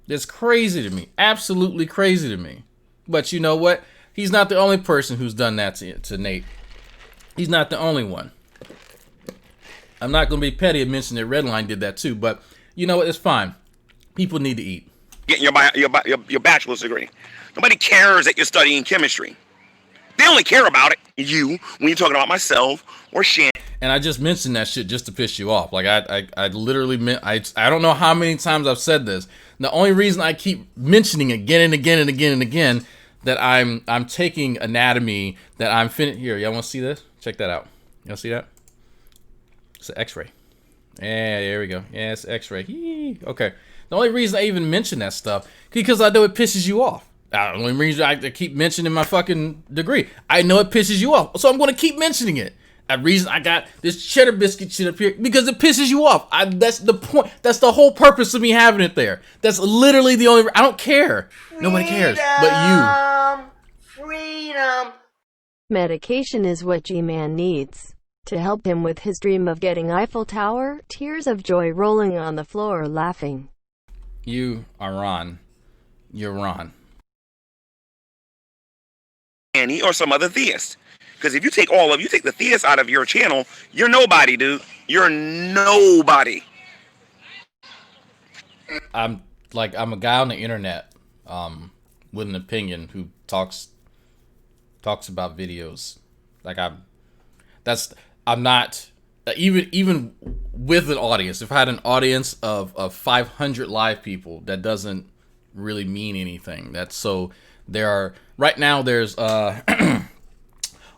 It's crazy to me. Absolutely crazy to me. But you know what? He's not the only person who's done that to Nate. He's not the only one. I'm not going to be petty and mention that Redline did that too, but you know what? It's fine. People need to eat. Getting your bachelor's degree. Nobody cares that you're studying chemistry. They only care about it, you, when you're talking about myself or Shan. And I just mentioned that shit just to piss you off. Like, I literally meant, I don't know how many times I've said this. The only reason I keep mentioning again and again and again and again that I'm taking anatomy, that I'm here. Y'all want to see this? Check that out. Y'all see that? It's an X-ray. Yeah, there we go. Yeah, it's X-ray. Okay. The only reason I even mention that stuff because I know it pisses you off. The only reason I keep mentioning my fucking degree. I know it pisses you off, so I'm going to keep mentioning it. The reason I got this cheddar biscuit shit up here because it pisses you off. That's the point. That's the whole purpose of me having it there. That's literally the only. I don't care. Nobody cares but you. Freedom. Medication is what G-Man needs to help him with his dream of getting Eiffel Tower. Tears of joy rolling on the floor, laughing. You are Ron. You're Ron. Annie or some other theist. Because if you take the theists out of your channel, you're nobody, dude. You're nobody. I'm a guy on the internet with an opinion who talks about videos. I'm not even with an audience. If I had an audience of 500 live people, that doesn't really mean anything. There's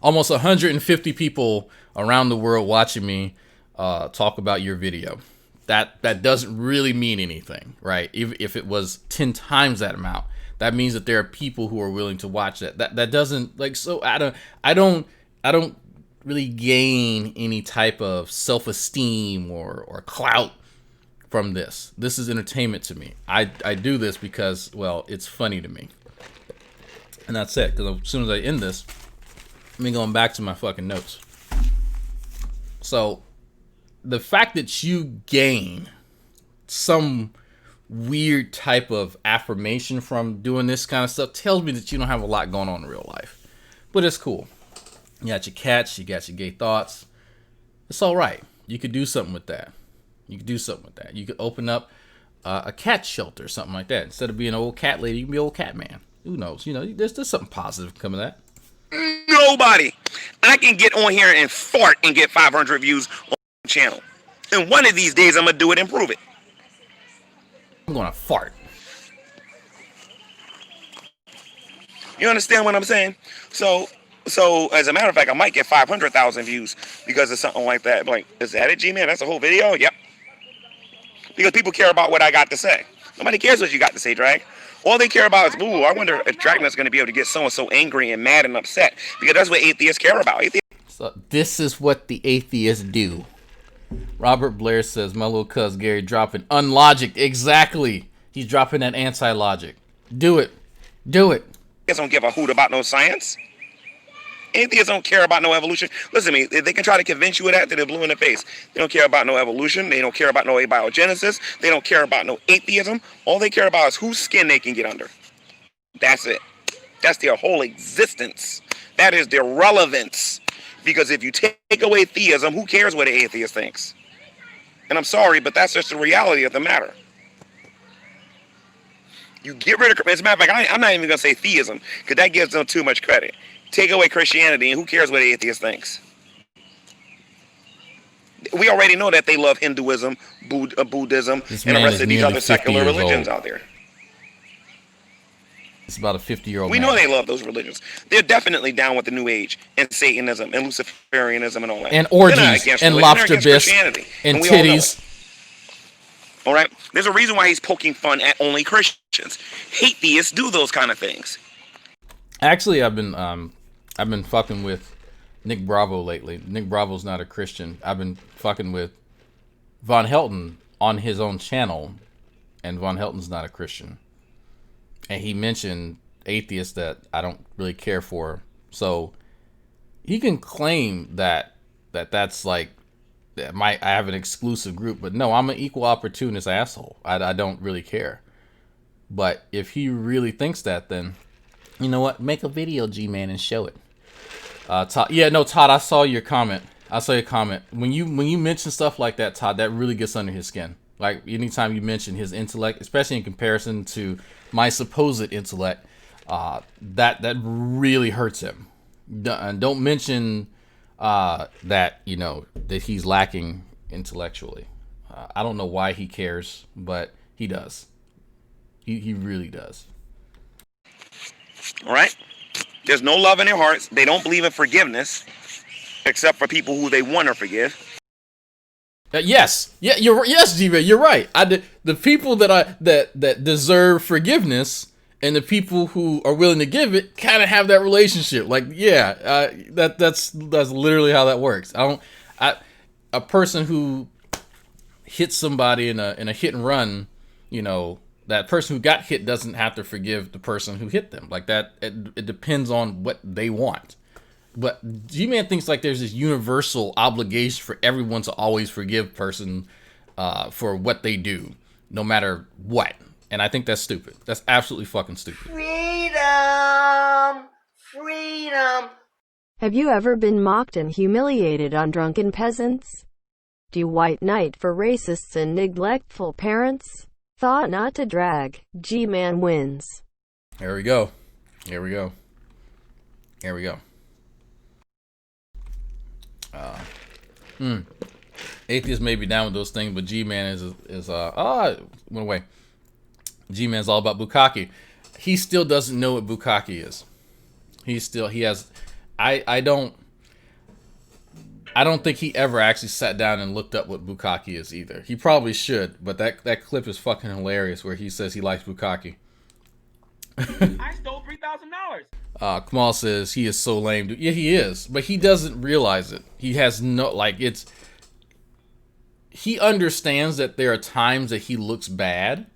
almost 150 people around the world watching me talk about your video. That doesn't really mean anything, right? If it was 10 times that amount, that means that there are people who are willing to watch that. That doesn't I don't really gain any type of self-esteem or clout from this. This is entertainment to me. I do this because, well, it's funny to me. And that's it. Because as soon as I end this, I'm going back to my fucking notes. So, the fact that you gain some weird type of affirmation from doing this kind of stuff tells me that you don't have a lot going on in real life. But it's cool. You got your cats, you got your gay thoughts. It's all right. You could do something with that. You could open up a cat shelter or something like that. Instead of being an old cat lady, you can be an old cat man. Who knows? There's something positive coming of that. Nobody. I can get on here and fart and get 500 views on the channel. And one of these days, I'm going to do it and prove it. I'm going to fart. You understand what I'm saying? So as a matter of fact, I might get 500,000 views because of something like that. Like, is that it, G-Man? That's the whole video? Yep. Because people care about what I got to say. Nobody cares what you got to say, Drag. All they care about is, ooh, I wonder if Dragnaught's going to be able to get so-and-so angry and mad and upset. Because that's what atheists care about. So this is what the atheists do. Robert Blair says, my little cuz Gary dropping unlogic. Exactly. He's dropping that anti-logic. Do it. Atheists don't give a hoot about no science. Atheists don't care about no evolution. Listen to me, they can try to convince you of that, they're blue in the face. They don't care about no evolution. They don't care about no abiogenesis. They don't care about no atheism. All they care about is whose skin they can get under. That's it. That's their whole existence. That is their relevance. Because if you take away theism, who cares what an atheist thinks? And I'm sorry, but that's just the reality of the matter. You get rid of, as a matter of fact, I'm not even going to say theism, because that gives them too much credit. Take away Christianity, and who cares what an atheist thinks? We already know that they love Hinduism, Buddhism, and the rest of these other secular religions out there. It's about a 50-year-old We man. know they love those religions. They're definitely down with the New Age and Satanism and Luciferianism and all that. And orgies and lobster bisque and titties. All right? There's a reason why he's poking fun at only Christians. Atheists do those kind of things. Actually, I've been fucking with Nick Bravo lately. Nick Bravo's not a Christian. I've been fucking with Von Helton on his own channel, and Von Helton's not a Christian. And he mentioned atheists that I don't really care for. So he can claim that's like I have an exclusive group, but no, I'm an equal opportunist asshole. I don't really care. But if he really thinks that, then you know what? Make a video, G-Man, and show it. Todd, Todd, I saw your comment. When you mention stuff like that, Todd, that really gets under his skin. Like anytime you mention his intellect, especially in comparison to my supposed intellect, that really hurts him. Don't mention that that he's lacking intellectually. I don't know why he cares, but he does. He really does. All right? There's no love in their hearts. They don't believe in forgiveness, except for people who they want to forgive. Yes, G-Man, you're right. The people that deserve forgiveness and the people who are willing to give it kind of have that relationship. Like, that's literally how that works. A person who hits somebody in a hit and run, that person who got hit doesn't have to forgive the person who hit them. Like that, it depends on what they want. But G-Man thinks like there's this universal obligation for everyone to always forgive person for what they do, no matter what. And I think that's stupid. That's absolutely fucking stupid. Freedom! Have you ever been mocked and humiliated on Drunken Peasants? Do you white knight for racists and neglectful parents? Thought not to drag. G-Man wins. Here we go. Atheists may be down with those things, but G-Man went away. G-Man's all about bukkake. He still doesn't know what bukkake is. I don't think he ever actually sat down and looked up what bukkake is either. He probably should, but that clip is fucking hilarious where he says he likes bukkake. I stole $3,000. Kamal says he is so lame. Yeah, he is, but he doesn't realize it. He has he understands that there are times that he looks bad,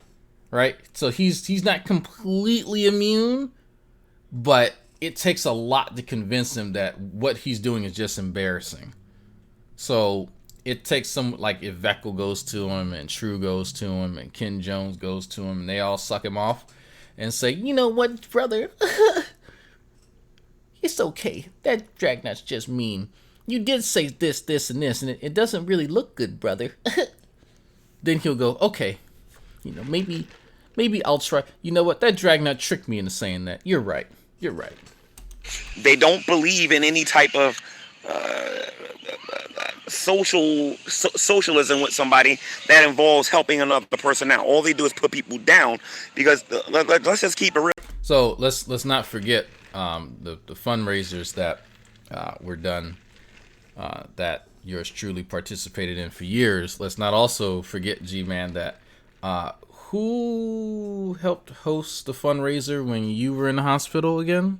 right? So he's not completely immune, but it takes a lot to convince him that what he's doing is just embarrassing. So it takes some, like if Veckel goes to him and True goes to him and Ken Jones goes to him and they all suck him off and say, you know what, brother, it's okay. That Dragnauct's just mean. You did say this, this, and this, and it doesn't really look good, brother. Then he'll go, okay, maybe I'll try. You know what, that Dragnauct tricked me into saying that. You're right. They don't believe in any type of socialism with somebody that involves helping another person out. All they do is put people down because let's just keep it real. So let's not forget the fundraisers that were done that yours truly participated in for years. Let's not also forget, G-Man, that who helped host the fundraiser when you were in the hospital again?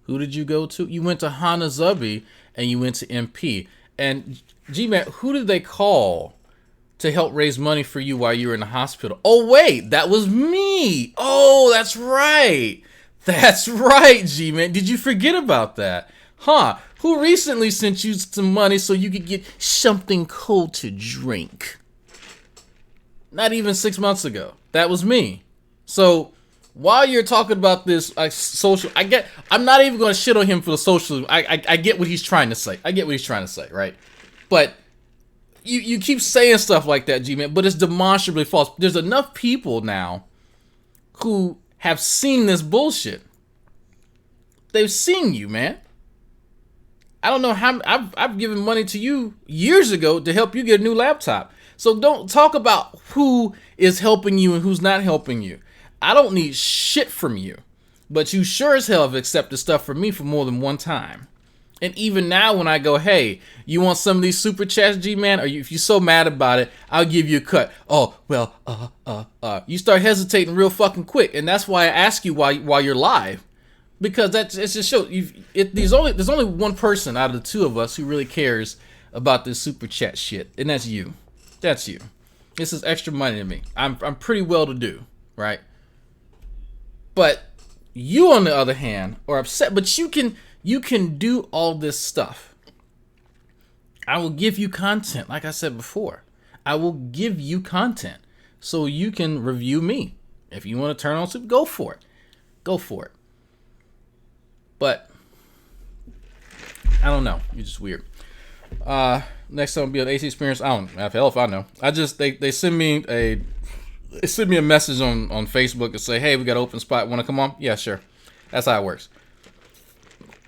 Who did you go to? You went to Hanazabi and you went to MP. And G-Man, who did they call to help raise money for you while you were in the hospital? Oh, wait, that was me. Oh, that's right. That's right, G-Man. Did you forget about that? Huh? Who recently sent you some money so you could get something cold to drink? Not even 6 months ago. That was me. So while you're talking about this I'm not even going to shit on him for the socialism. I get what he's trying to say. Right? But you keep saying stuff like that, G-Man, but it's demonstrably false. There's enough people now who have seen this bullshit. They've seen you, man. I don't know how I've given money to you years ago to help you get a new laptop. So don't talk about who is helping you and who's not helping you. I don't need shit from you, but you sure as hell have accepted stuff from me for more than one time. And even now when I go, hey, you want some of these super chats, G-Man? Or if you're so mad about it, I'll give you a cut. Oh, well, you start hesitating real fucking quick. And that's why I ask you why you're live. Because it's just show there's only one person out of the two of us who really cares about this super chat shit, and that's you. That's you. This is extra money to me. I'm pretty well to do, right? But you, on the other hand, are upset. But you can do all this stuff. I will give you content, like I said before. I will give you content so you can review me. If you want to turn on super, go for it. Go for it. But I don't know. You're just weird. Next time will be an AC experience. I don't have hell if I know. They send me a message on Facebook and say, hey, we got an open spot. Want to come on? Yeah, sure. That's how it works.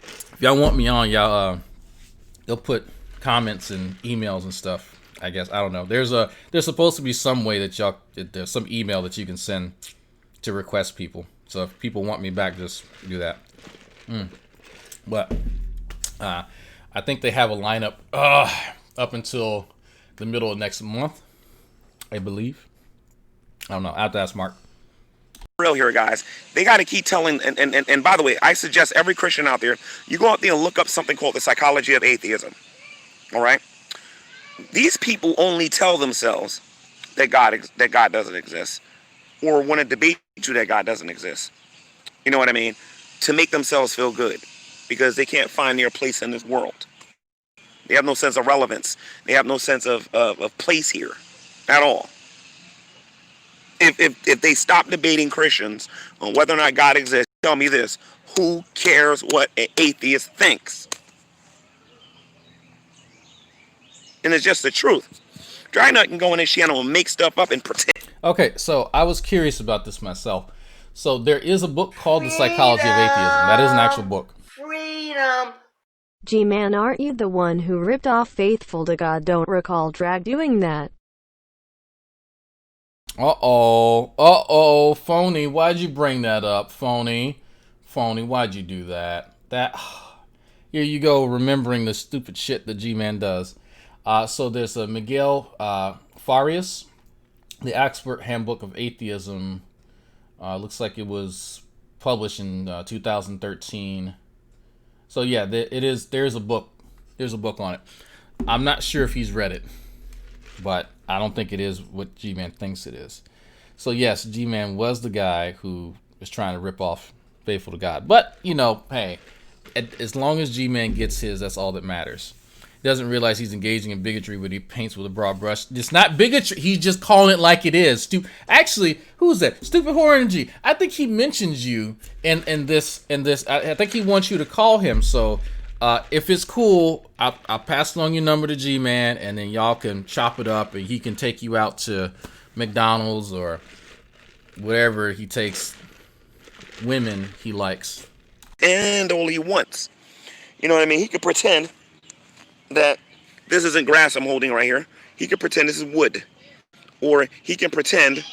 If y'all want me on, y'all they'll put comments and emails and stuff. I guess I don't know. There's supposed to be some way that there's some email that you can send to request people. So if people want me back, just do that. But I think they have a lineup up until the middle of next month, I believe. I don't know. I have to ask Mark. Real here, guys. They got to keep telling. And by the way, I suggest every Christian out there, you go out there and look up something called the psychology of atheism. All right. These people only tell themselves that God doesn't exist, or want to debate you that God doesn't exist. You know what I mean? To make themselves feel good, because they can't find their place in this world. They have no sense of relevance. They have no sense of place here at all. If they stop debating Christians on whether or not God exists, tell me this: who cares what an atheist thinks? And it's just the truth. Dragnauct can go on his channel and make stuff up and pretend. Okay, so I was curious about this myself. So there is a book called The Psychology of Atheism. That is an actual book. Freedom. G-Man, aren't you the one who ripped off Faithful to God? Don't recall Drag doing that. Uh-oh, Phony, why'd you bring that up, Phony, why'd you do that? Here you go, remembering the stupid shit that G-Man does. So there's a Miguel Farias, The Expert Handbook of Atheism. Looks like it was published in 2013. So yeah, there's a book. There's a book on it. I'm not sure if he's read it, but I don't think it is what G-Man thinks it is. So yes, G-Man was the guy who was trying to rip off Faithful to God. But, you know, hey, as long as G-Man gets his, that's all that matters. He doesn't realize he's engaging in bigotry when he paints with a broad brush. It's not bigotry. He's just calling it like it is. Actually, who's that? Stupid Horror Energy. I think he mentions you in this. I think he wants you to call him. So if it's cool, I'll pass along your number to G-Man, and then y'all can chop it up, and he can take you out to McDonald's or wherever he takes women he likes. And all he wants. You know what I mean? He could pretend that this isn't grass I'm holding right here. He could pretend this is wood. Or he can pretend,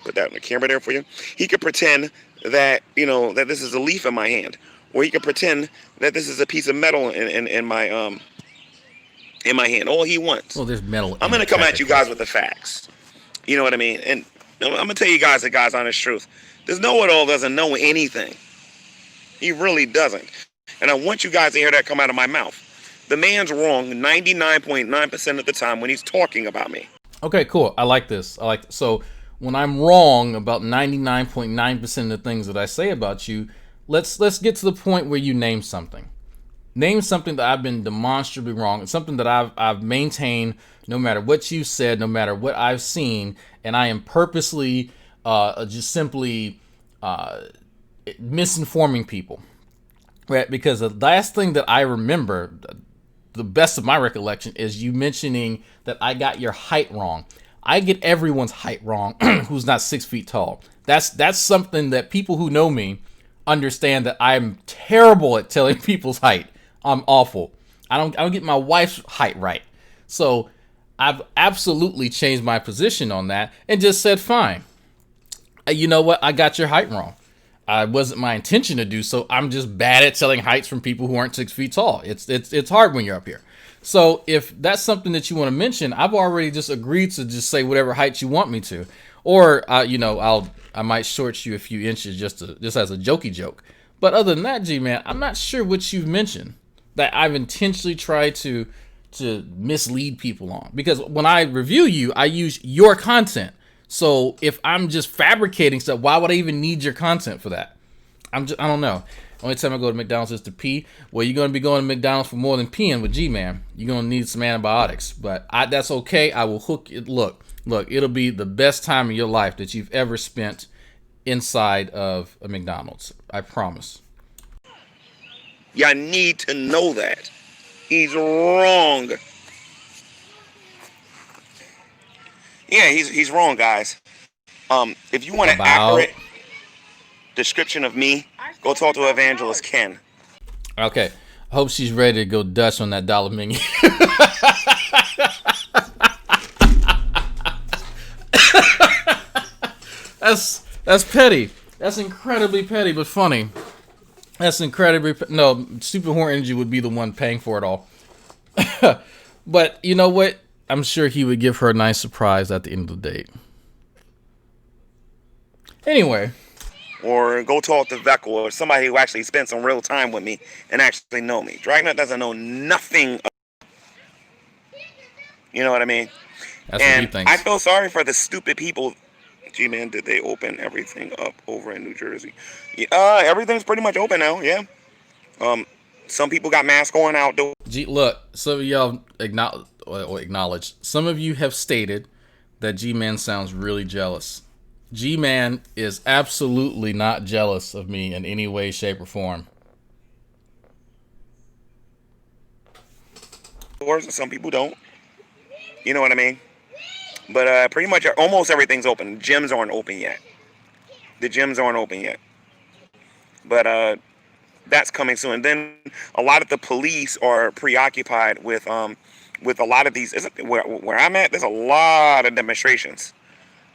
put that on the camera there for you. He could pretend that, you know, that this is a leaf in my hand. Or he could pretend that this is a piece of metal in my hand. All he wants. Well, there's metal. I'm gonna come at you guys with the facts. You know what I mean? And I'm gonna tell you guys the God's honest truth. This know-it-all doesn't know anything. He really doesn't. And I want you guys to hear that come out of my mouth. The man's wrong 99.9% of the time when he's talking about me. Okay, cool. I like this. So when I'm wrong about 99.9% of the things that I say about you, let's get to the point where you name something. Name something that I've been demonstrably wrong. It's something that I've maintained no matter what you said, no matter what I've seen, and I am purposely just simply misinforming people. Right? Because the last thing that I remember, the best of my recollection, is you mentioning that I got your height wrong. I get everyone's height wrong who's not 6 feet tall. That's something that people who know me understand, that I'm terrible at telling people's height. I'm awful. I don't get my wife's height right. So I've absolutely changed my position on that and just said, fine. You know what? I got your height wrong. It wasn't my intention to do so. I'm just bad at telling heights from people who aren't 6 feet tall. It's hard when you're up here. So if that's something that you want to mention, I've already just agreed to just say whatever height you want me to. Or I might short you a few inches just as a jokey joke. But other than that, G-Man, I'm not sure what you've mentioned that I've intentionally tried to mislead people on. Because when I review you, I use your content. So if I'm just fabricating stuff, why would I even need your content for that? I don't know. Only time I go to McDonald's is to pee. Well, you're going to be going to McDonald's for more than peeing with G-Man. You're going to need some antibiotics. But that's okay. I will hook it. Look, it'll be the best time of your life that you've ever spent inside of a McDonald's. I promise. Y'all need to know that. He's wrong. Yeah, he's wrong, guys. If you want an accurate description of me, go talk to Evangelist Ken. Okay. I hope she's ready to go Dutch on that dollar menu. That's petty. That's incredibly petty, but funny. That's incredibly... No, Stupid Horn Energy would be the one paying for it all. But you know what? I'm sure he would give her a nice surprise at the end of the date. Anyway. Or go talk to Veckel or somebody who actually spent some real time with me and actually know me. Dragnauct doesn't know nothing. You know what I mean? That's what he thinks. I feel sorry for the stupid people. G-Man, did they open everything up over in New Jersey? Yeah, everything's pretty much open now, yeah. Some people got masks going outdoors. Look, some of y'all acknowledge. Some of you have stated that G-Man sounds really jealous. G-Man is absolutely not jealous of me in any way, shape, or form. And some people don't. You know what I mean? But pretty much almost everything's open. Gyms aren't open yet. The gyms aren't open yet. But that's coming soon. And then a lot of the police are preoccupied with a lot of these. Where I'm at, there's a lot of demonstrations.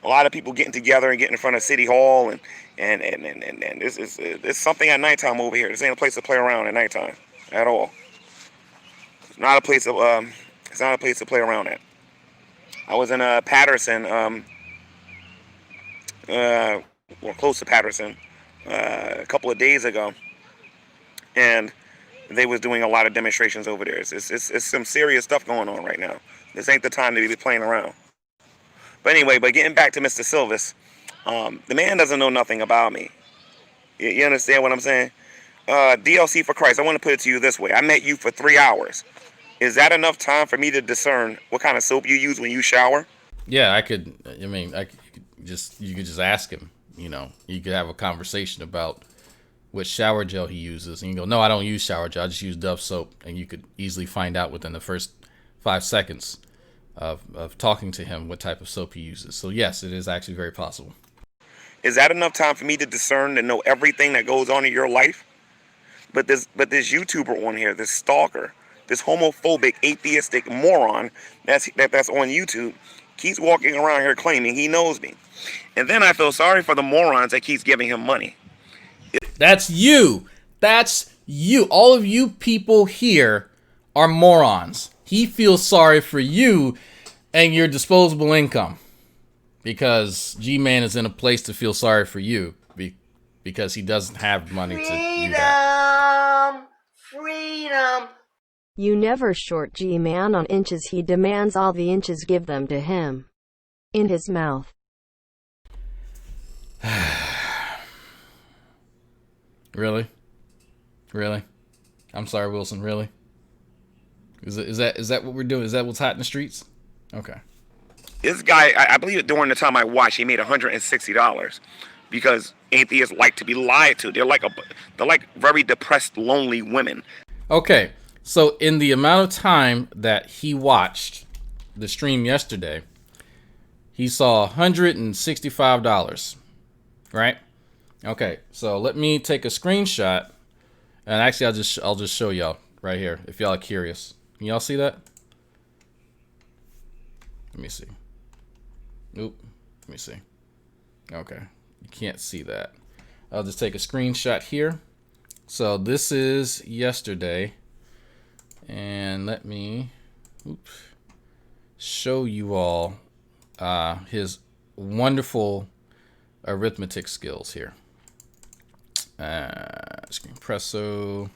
A lot of people getting together and getting in front of City Hall, and it's something at nighttime over here. This ain't a place to play around at nighttime at all. It's not a place to play around at. I was in Patterson, close to Patterson, a couple of days ago, and they was doing a lot of demonstrations over there. It's some serious stuff going on right now. This ain't the time to be playing around. But anyway, getting back to Mr. Silvis, the man doesn't know nothing about me. You understand what I'm saying? DLC for Christ, I want to put it to you this way. I met you for 3 hours. Is that enough time for me to discern what kind of soap you use when you shower? Yeah, I could. I mean, you could just ask him. You know, you could have a conversation about what shower gel he uses, and you go, "No, I don't use shower gel. I just use Dove soap," and you could easily find out within the first 5 seconds of talking to him what type of soap he uses. So yes, it is actually very possible. Is that enough time for me to discern and know everything that goes on in your life? But this YouTuber on here, this stalker, this homophobic, atheistic moron that's on YouTube, keeps walking around here claiming he knows me. And then I feel sorry for the morons that keeps giving him money. That's you. That's you. All of you people here are morons. He feels sorry for you and your disposable income because G-Man is in a place to feel sorry for you because he doesn't have money to do that. Freedom. You never short G-Man on inches. He demands all the inches, give them to him. In his mouth. Really? I'm sorry, Wilson. Really? Is that what we're doing? Is that what's hot in the streets? Okay. This guy, I believe during the time I watched, he made $160 because atheists like to be lied to. They're like very depressed, lonely women. Okay, so in the amount of time that he watched the stream yesterday, he saw $165, right? Okay, so let me take a screenshot, and actually I'll just show y'all right here if y'all are curious. Can y'all see that? Let me see. Oop. Let me see. Okay. You can't see that. I'll just take a screenshot here. So this is yesterday. And let me show you all his wonderful arithmetic skills here. Screen presso.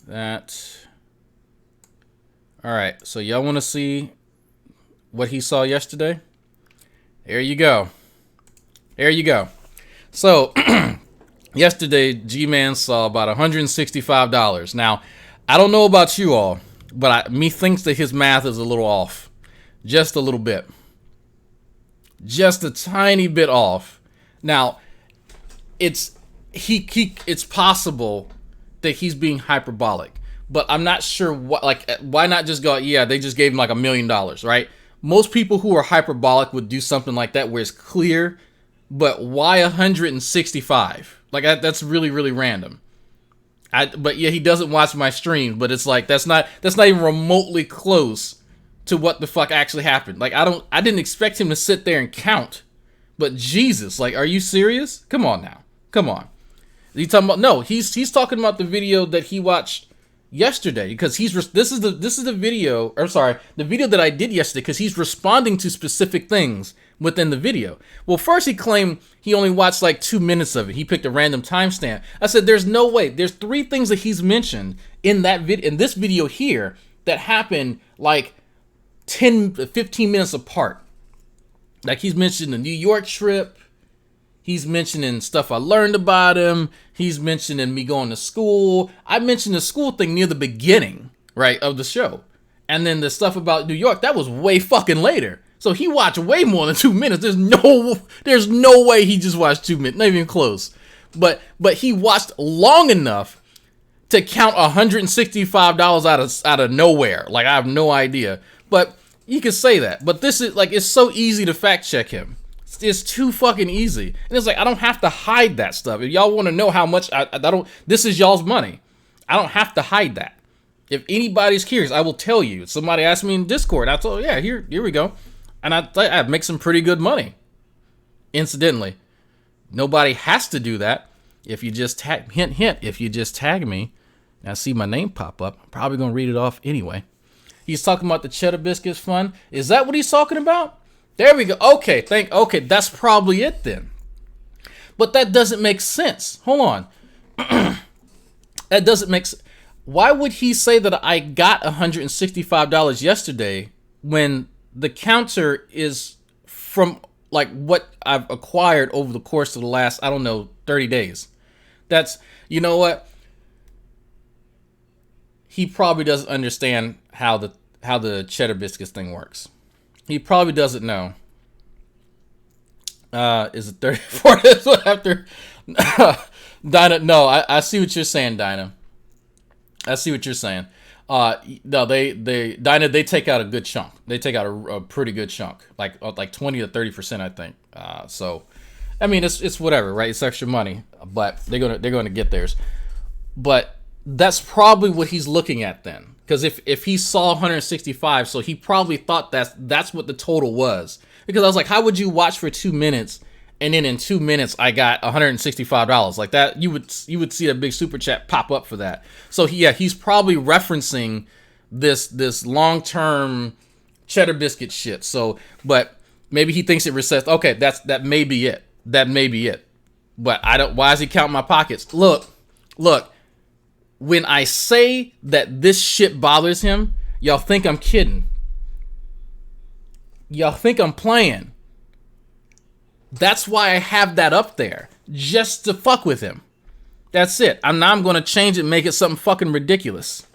That. All right, so y'all want to see what he saw yesterday? There you go. There you go. So yesterday, G-Man saw about $165. Now, I don't know about you all, but me thinks that his math is a little off. Just a little bit. Just a tiny bit off. Now, it's possible that he's being hyperbolic, but I'm not sure what, like, why not just go, yeah, they just gave him like $1 million, right? Most people who are hyperbolic would do something like that where it's clear, but why 165? Like, that's really, really random. But yeah, he doesn't watch my streams, but it's like, that's not even remotely close to what the fuck actually happened. Like, I didn't expect him to sit there and count, but Jesus, like, are you serious? Come on now. Come on. Are you talking about, no, he's talking about the video that he watched yesterday, because this is the video, or sorry, the video that I did yesterday, because he's responding to specific things within the video. Well, first he claimed he only watched like 2 minutes of it. He picked a random timestamp. I said, there's no way. There's 3 things that he's mentioned in this video here that happened like 10 to 15 minutes apart. Like, he's mentioned the New York trip. He's mentioning stuff I learned about him. He's mentioning me going to school. I mentioned the school thing near the beginning, right, of the show. And then the stuff about New York, that was way fucking later. So he watched way more than 2 minutes. There's no way he just watched 2 minutes, not even close. But he watched long enough to count $165 out of nowhere. Like, I have no idea. But you can say that. But this is like, it's so easy to fact check him. It's too fucking easy. And it's like, I don't have to hide that stuff. If y'all want to know how much, I don't, this is y'all's money. I don't have to hide that. If anybody's curious, I will tell you. Somebody asked me in Discord. I told, yeah, here we go. And I make some pretty good money. Incidentally, nobody has to do that. If you just tag, hint, if you just tag me, and I see my name pop up, I'm probably going to read it off anyway. He's talking about the cheddar biscuits fun. Is that what he's talking about? There we go. Okay, that's probably it then. But that doesn't make sense. Hold on. That doesn't make sense. Why would he say that I got $165 yesterday when the counter is from like what I've acquired over the course of the last, I don't know, 30 days? That's, you know what? He probably doesn't understand how the cheddar biscuits thing works. He probably doesn't know. Is it 34 after Dinah? No, I see what you're saying, Dinah. I see what you're saying. No, Dinah, they take out a good chunk. They take out a pretty good chunk, like 20 to 30%, I think. So, I mean, it's whatever, right? It's extra money, but they're gonna get theirs. But that's probably what he's looking at then. Because if he saw 165, so he probably thought that's what the total was. Because I was like, how would you watch for 2 minutes and then in 2 minutes I got $165 like that? You would see a big super chat pop up for that. So he's probably referencing this long-term cheddar biscuit shit. So, but maybe he thinks it resets. Okay, that may be it. That may be it. But I don't. Why is he counting my pockets? Look. When I say that this shit bothers him, y'all think I'm kidding. Y'all think I'm playing. That's why I have that up there. Just to fuck with him. That's it. Now I'm going to change it and make it something fucking ridiculous.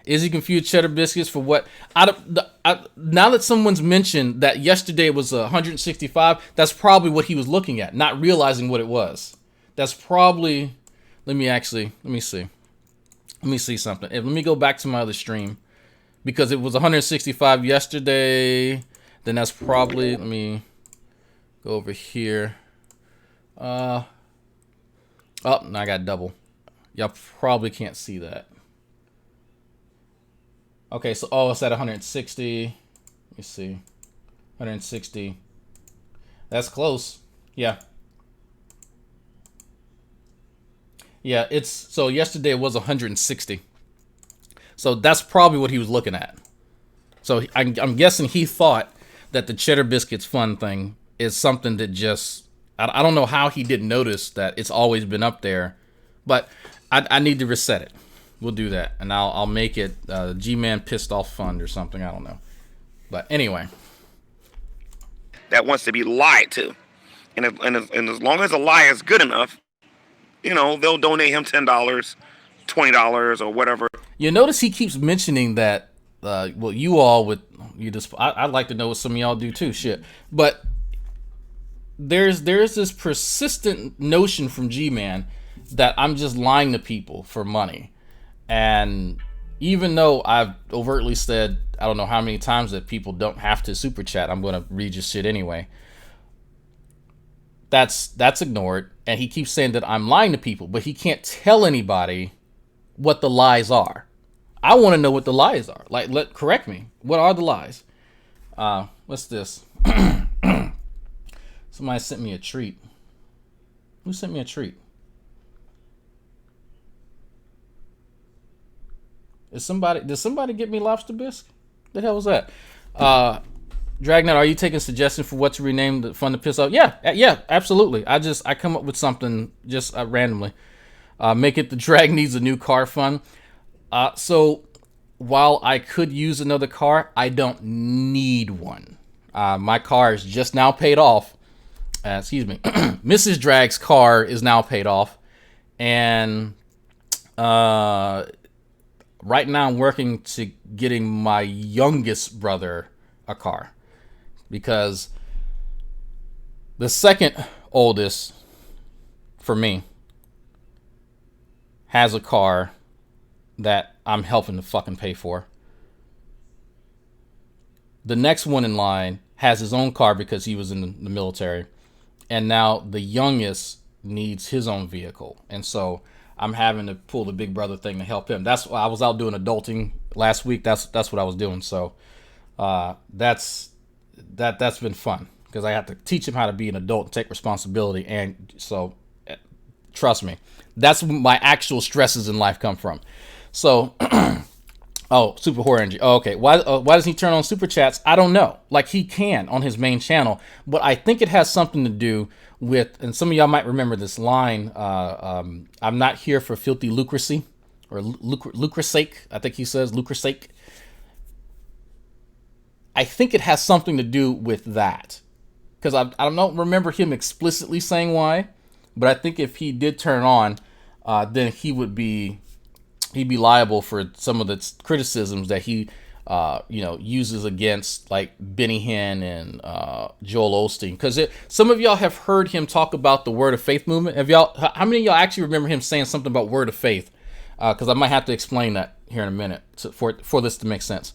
Is he confused cheddar biscuits for what? Now that someone's mentioned that yesterday was 165, that's probably what he was looking at, not realizing what it was. That's probably... Let me see. Let me see something. Let me go back to my other stream. Because it was 165 yesterday. Then that's probably... Let me go over here. Oh, now I got double. Y'all probably can't see that. Okay, so... Oh, it's at 160. Let me see. 160. That's close. Yeah. Yeah, so yesterday it was 160. So that's probably what he was looking at. So I'm guessing he thought that the cheddar biscuits fun thing is something that just I don't know how he didn't notice that it's always been up there, but I need to reset it. We'll do that, and I'll make it G-Man Pissed Off Fund or something. I don't know, but anyway. That wants to be lied to, and as long as the lie is good enough, you know, they'll donate him $10, $20, or whatever. You notice he keeps mentioning that. Well, you all would I'd like to know what some of y'all do too. Shit, but there's this persistent notion from G-Man that I'm just lying to people for money, and even though I've overtly said I don't know how many times that people don't have to super chat, I'm gonna read your shit anyway. That's ignored, and he keeps saying that I'm lying to people, but he can't tell anybody what the lies are. I want to know what the lies are. Like, correct me. What are the lies? What's this? Somebody sent me a treat. Who sent me a treat? Did somebody get me lobster bisque? The hell was that? Dragnauct, are you taking suggestions for what to rename the fun to piss off? Yeah, absolutely. I come up with something just randomly. Make it the Drag Needs a New Car fun. So while I could use another car, I don't need one. My car is just now paid off. Excuse me. Mrs. Drag's car is now paid off. And right now I'm working to getting my youngest brother a car. Because the second oldest, for me, has a car that I'm helping to fucking pay for. The next one in line has his own car because he was in the military. And now the youngest needs his own vehicle. And so I'm having to pull the big brother thing to help him. That's why I was out doing adulting last week. That's what I was doing. So that's been fun because I have to teach him how to be an adult and take responsibility. And so trust me, that's where my actual stresses in life come from. So, oh, Super Horror Energy. Oh, okay. Why does he turn on super chats? I don't know. Like, he can on his main channel, but I think it has something to do with, and some of y'all might remember this line, I'm not here for filthy lucracy, or lucre sake. I think he says lucre sake. I think it has something to do with that, because I don't remember him explicitly saying why, but I think if he did turn on, then he'd be liable for some of the criticisms that he uses against like Benny Hinn and Joel Osteen. Because some of y'all have heard him talk about the Word of Faith movement. How many of y'all actually remember him saying something about Word of Faith? Because I might have to explain that here in a minute for this to make sense.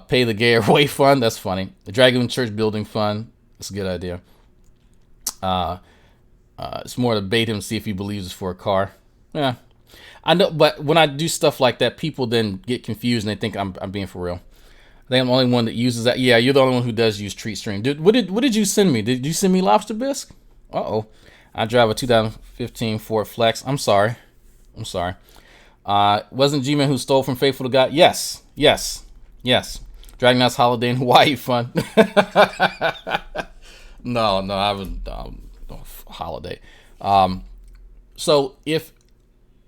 Pay the Gay Away Fund, that's funny. The Dragon Church Building Fund, that's a good idea. It's more to bait him, see if he believes it's for a car. Yeah, I know, but when I do stuff like that, people then get confused and they think I'm being for real. I think I'm the only one that uses that. Yeah, you're the only one who does use Treat Stream. Dude, what did you send me? Did you send me lobster bisque? Uh-oh. I drive a 2015 Ford Flex. I'm sorry. Wasn't G-Man who stole from Faithful to God? Yes. Dragnauct's holiday in Hawaii fun. No, I was holiday. So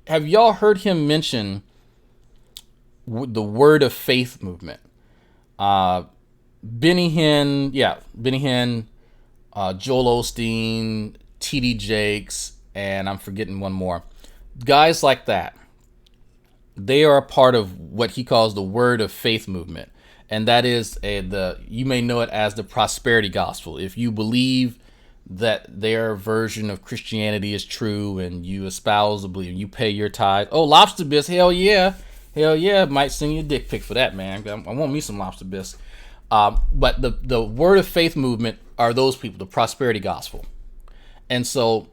have y'all heard him mention the Word of Faith movement? Benny Hinn, Joel Osteen, T.D. Jakes, and I'm forgetting one more. Guys like that, they are a part of what he calls the Word of Faith movement. And that is you may know it as the prosperity gospel. If you believe that their version of Christianity is true and you espouse the belief, you pay your tithe. Oh, lobster bisque, hell yeah. Might send you a dick pic for that, man. I want me some lobster bisque. But the Word of Faith movement are those people, the prosperity gospel. And so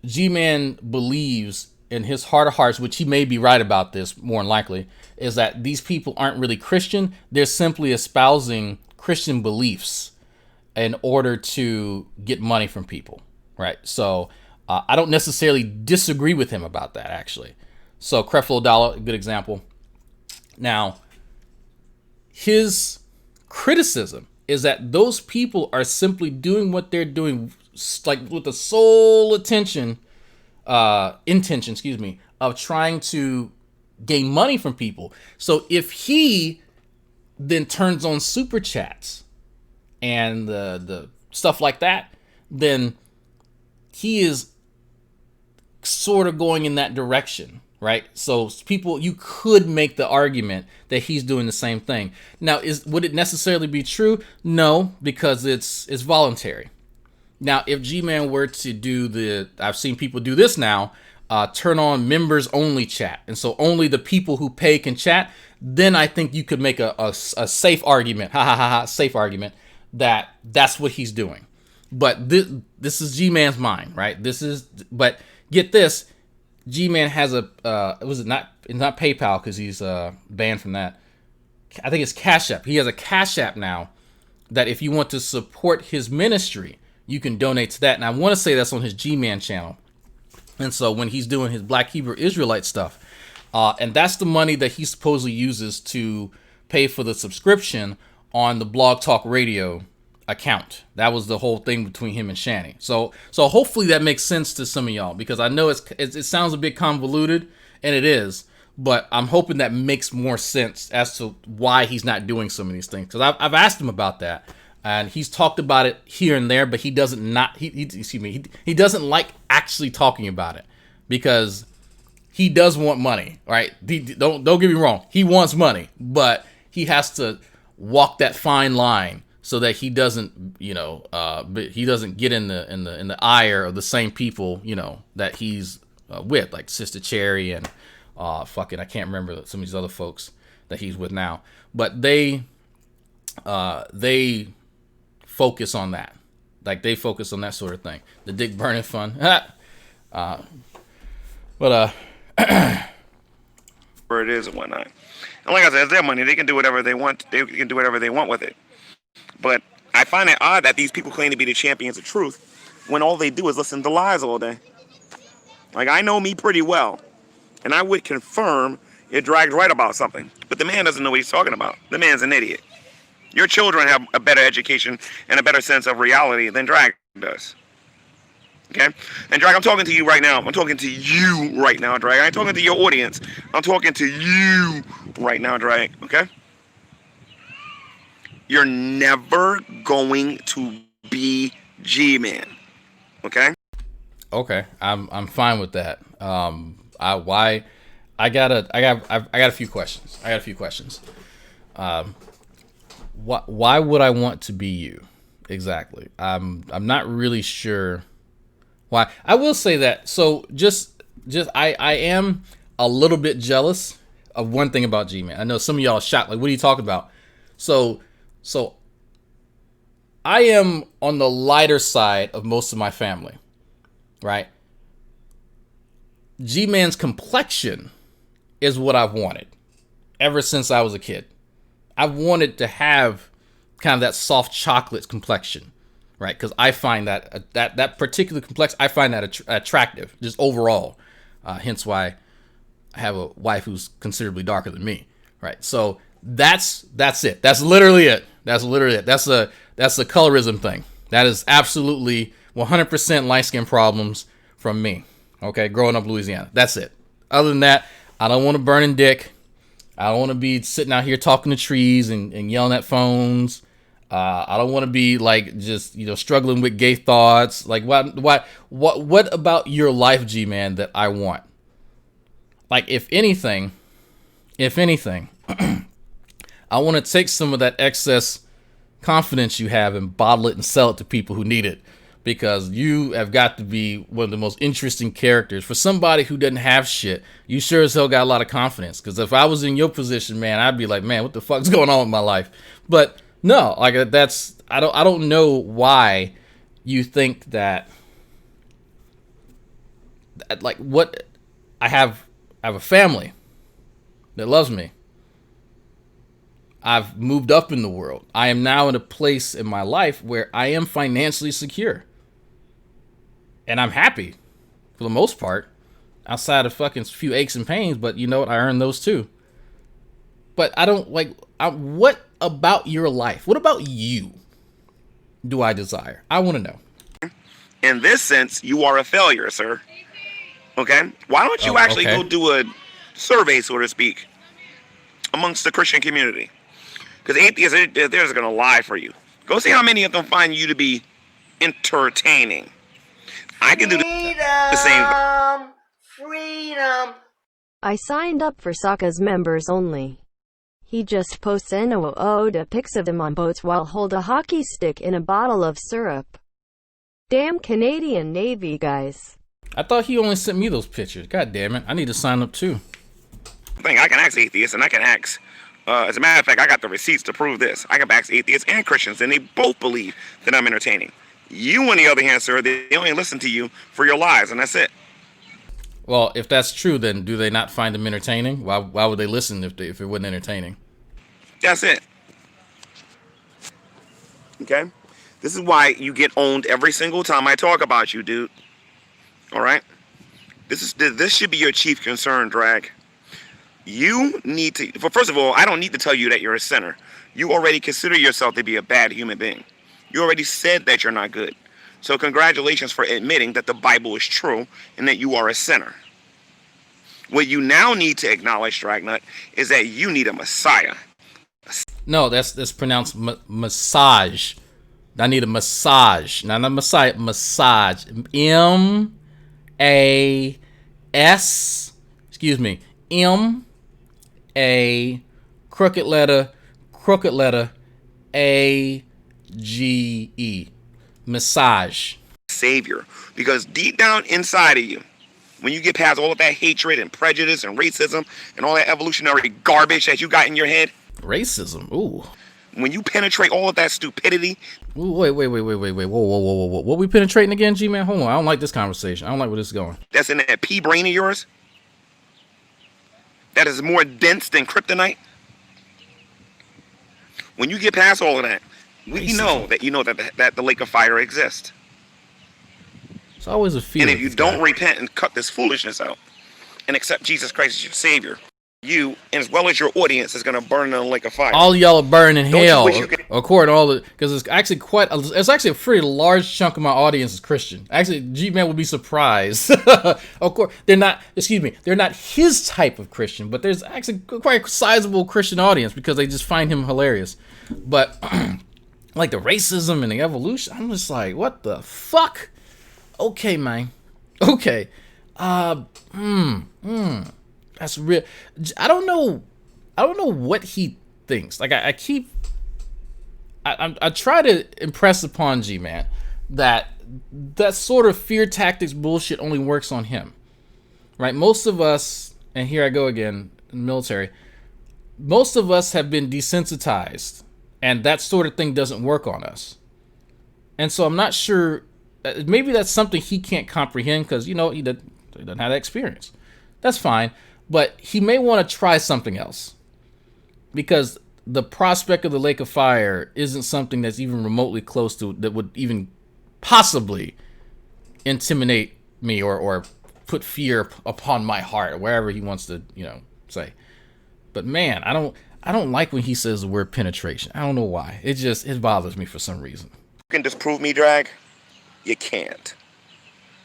G-Man believes in his heart of hearts, which he may be right about this more than likely, is that these people aren't really Christian. They're simply espousing Christian beliefs in order to get money from people, right? So I don't necessarily disagree with him about that, actually. So Creflo Dollar, a good example. Now, his criticism is that those people are simply doing what they're doing like with the sole intention, of trying to gain money from people. So if he then turns on super chats and the stuff like that, then he is sort of going in that direction, right? So people, you could make the argument that he's doing the same thing. Now, would it necessarily be true? No, because it's voluntary. Now, if G-Man were to do I've seen people do this now, turn on members only chat, and so only the people who pay can chat, then I think you could make a safe argument, safe argument, that that's what he's doing. But this is G-Man's mind, right? But get this, G-Man has it's not PayPal because he's banned from that. I think it's Cash App. He has a Cash App now that if you want to support his ministry, you can donate to that. And I want to say that's on his G-Man channel. And so when he's doing his Black Hebrew Israelite stuff, and that's the money that he supposedly uses to pay for the subscription on the Blog Talk Radio account. That was the whole thing between him and Shani. So hopefully that makes sense to some of y'all, because I know it sounds a bit convoluted, and it is, but I'm hoping that makes more sense as to why he's not doing some of these things. Because I've asked him about that, and he's talked about it here and there, but he doesn't like actually talking about it, because he does want money, right? Don't get me wrong, he wants money, but he has to walk that fine line so that he doesn't, he doesn't get in the ire of the same people, that he's with, like Sister Cherry and I can't remember some of these other folks that he's with now, but they focus on that, like they focus on that sort of thing, the dick burning fun. Where it is and whatnot. And like I said, it's their money. They can do whatever they want. They can do whatever they want with it. But I find it odd that these people claim to be the champions of truth when all they do is listen to lies all day. Like, I know me pretty well, and I would confirm if Drag's right about something. But the man doesn't know what he's talking about. The man's an idiot. Your children have a better education and a better sense of reality than Drag does. Okay? And Drag, I'm talking to you right now. I'm talking to you right now, Drag. I ain't talking to your audience. I'm talking to you right now, Drag. Okay? You're never going to be G-Man. Okay? Okay, I'm fine with that. I got a few questions. Why would I want to be you exactly? I'm not really sure why. I will say that. So I am a little bit jealous of one thing about G-Man. I know some of y'all are shocked. Like, what are you talking about? So I am on the lighter side of most of my family, right? G-Man's complexion is what I've wanted ever since I was a kid. I've wanted to have kind of that soft chocolate complexion, right? Because I find that particular complexion, I find that attractive, just overall. Hence why I have a wife who's considerably darker than me, right? So that's it. That's literally it. That's a colorism thing. That is absolutely 100% light skin problems from me. Okay, growing up in Louisiana. That's it. Other than that, I don't want to burn in dick. I don't want to be sitting out here talking to trees and yelling at phones. I don't want to be like just struggling with gay thoughts. Like what about your life, G-Man, that I want? Like if anything, I want to take some of that excess confidence you have and bottle it and sell it to people who need it, because you have got to be one of the most interesting characters. For somebody who doesn't have shit, you sure as hell got a lot of confidence. Because if I was in your position, man, I'd be like, man, what the fuck's going on with my life? But no, like I don't know why you think that like what I have a family that loves me. I've moved up in the world. I am now in a place in my life where I am financially secure. And I'm happy for the most part, outside of fucking few aches and pains, but you know what? I earned those too. But I don't what about your life? What about you do I desire? I want to know. In this sense, you are a failure, sir. Okay? Why don't you actually go do a survey, so to speak, amongst the Christian community? Because atheists, they're just going to lie for you. Go see how many of them find you to be entertaining. I can do the same. Freedom. I signed up for Sokka's members only. He just posts NOOD pics of him on boats while hold a hockey stick in a bottle of syrup. Damn Canadian Navy guys. I thought he only sent me those pictures. God damn it. I need to sign up too. I can ask atheists and I can ask, as a matter of fact, I got the receipts to prove this. I can ask atheists and Christians and they both believe that I'm entertaining. You, on the other hand, sir, they only listen to you for your lies, and that's it. Well, if that's true, then do they not find them entertaining? Why would they listen if it wasn't entertaining? That's it. Okay? This is why you get owned every single time I talk about you, dude. All right? This should be your chief concern, Drag. You need to... Well, first of all, I don't need to tell you that you're a sinner. You already consider yourself to be a bad human being. You already said that you're not good. So congratulations for admitting that the Bible is true and that you are a sinner. What you now need to acknowledge, Dragnauct, is that you need a Messiah. No, that's pronounced massage. I need a massage. Not a Messiah, massage. M-A-S, excuse me, M-A, crooked letter, A-G-E. Massage. Savior. Because deep down inside of you, when you get past all of that hatred and prejudice and racism and all that evolutionary garbage that you got in your head. Racism? Ooh. When you penetrate all of that stupidity. Ooh, wait. Whoa. What we penetrating again, G-Man? Hold on. I don't like this conversation. I don't like where this is going. That's in that pea brain of yours. That is more dense than kryptonite. When you get past all of that, we know that that the lake of fire exists. It's always a fear. And if you don't repent and cut this foolishness out and accept Jesus Christ as your Savior, you, as well as your audience, is going to burn in the lake of fire. All y'all are burning in hell, according to all the... Because it's actually it's a pretty large chunk of my audience is Christian. Actually, G-Man would be surprised. Of course, they're not his type of Christian, but there's actually quite a sizable Christian audience because they just find him hilarious. But... like the racism and the evolution, I'm just like, what the fuck? Okay, man. Okay. That's real. I don't know what he thinks. Like I try to impress upon G-Man that sort of fear tactics bullshit only works on him. Right? Most of us, and here I go again, in the military, most of us have been desensitized. And that sort of thing doesn't work on us. And so I'm not sure, maybe that's something he can't comprehend because, he doesn't have that experience. That's fine. But he may want to try something else. Because the prospect of the lake of fire isn't something that's even remotely close to, that would even possibly intimidate me or put fear upon my heart or wherever he wants to, say. But man, I don't like when he says the word penetration. I don't know why. It bothers me for some reason. You can disprove me, Drag? You can't.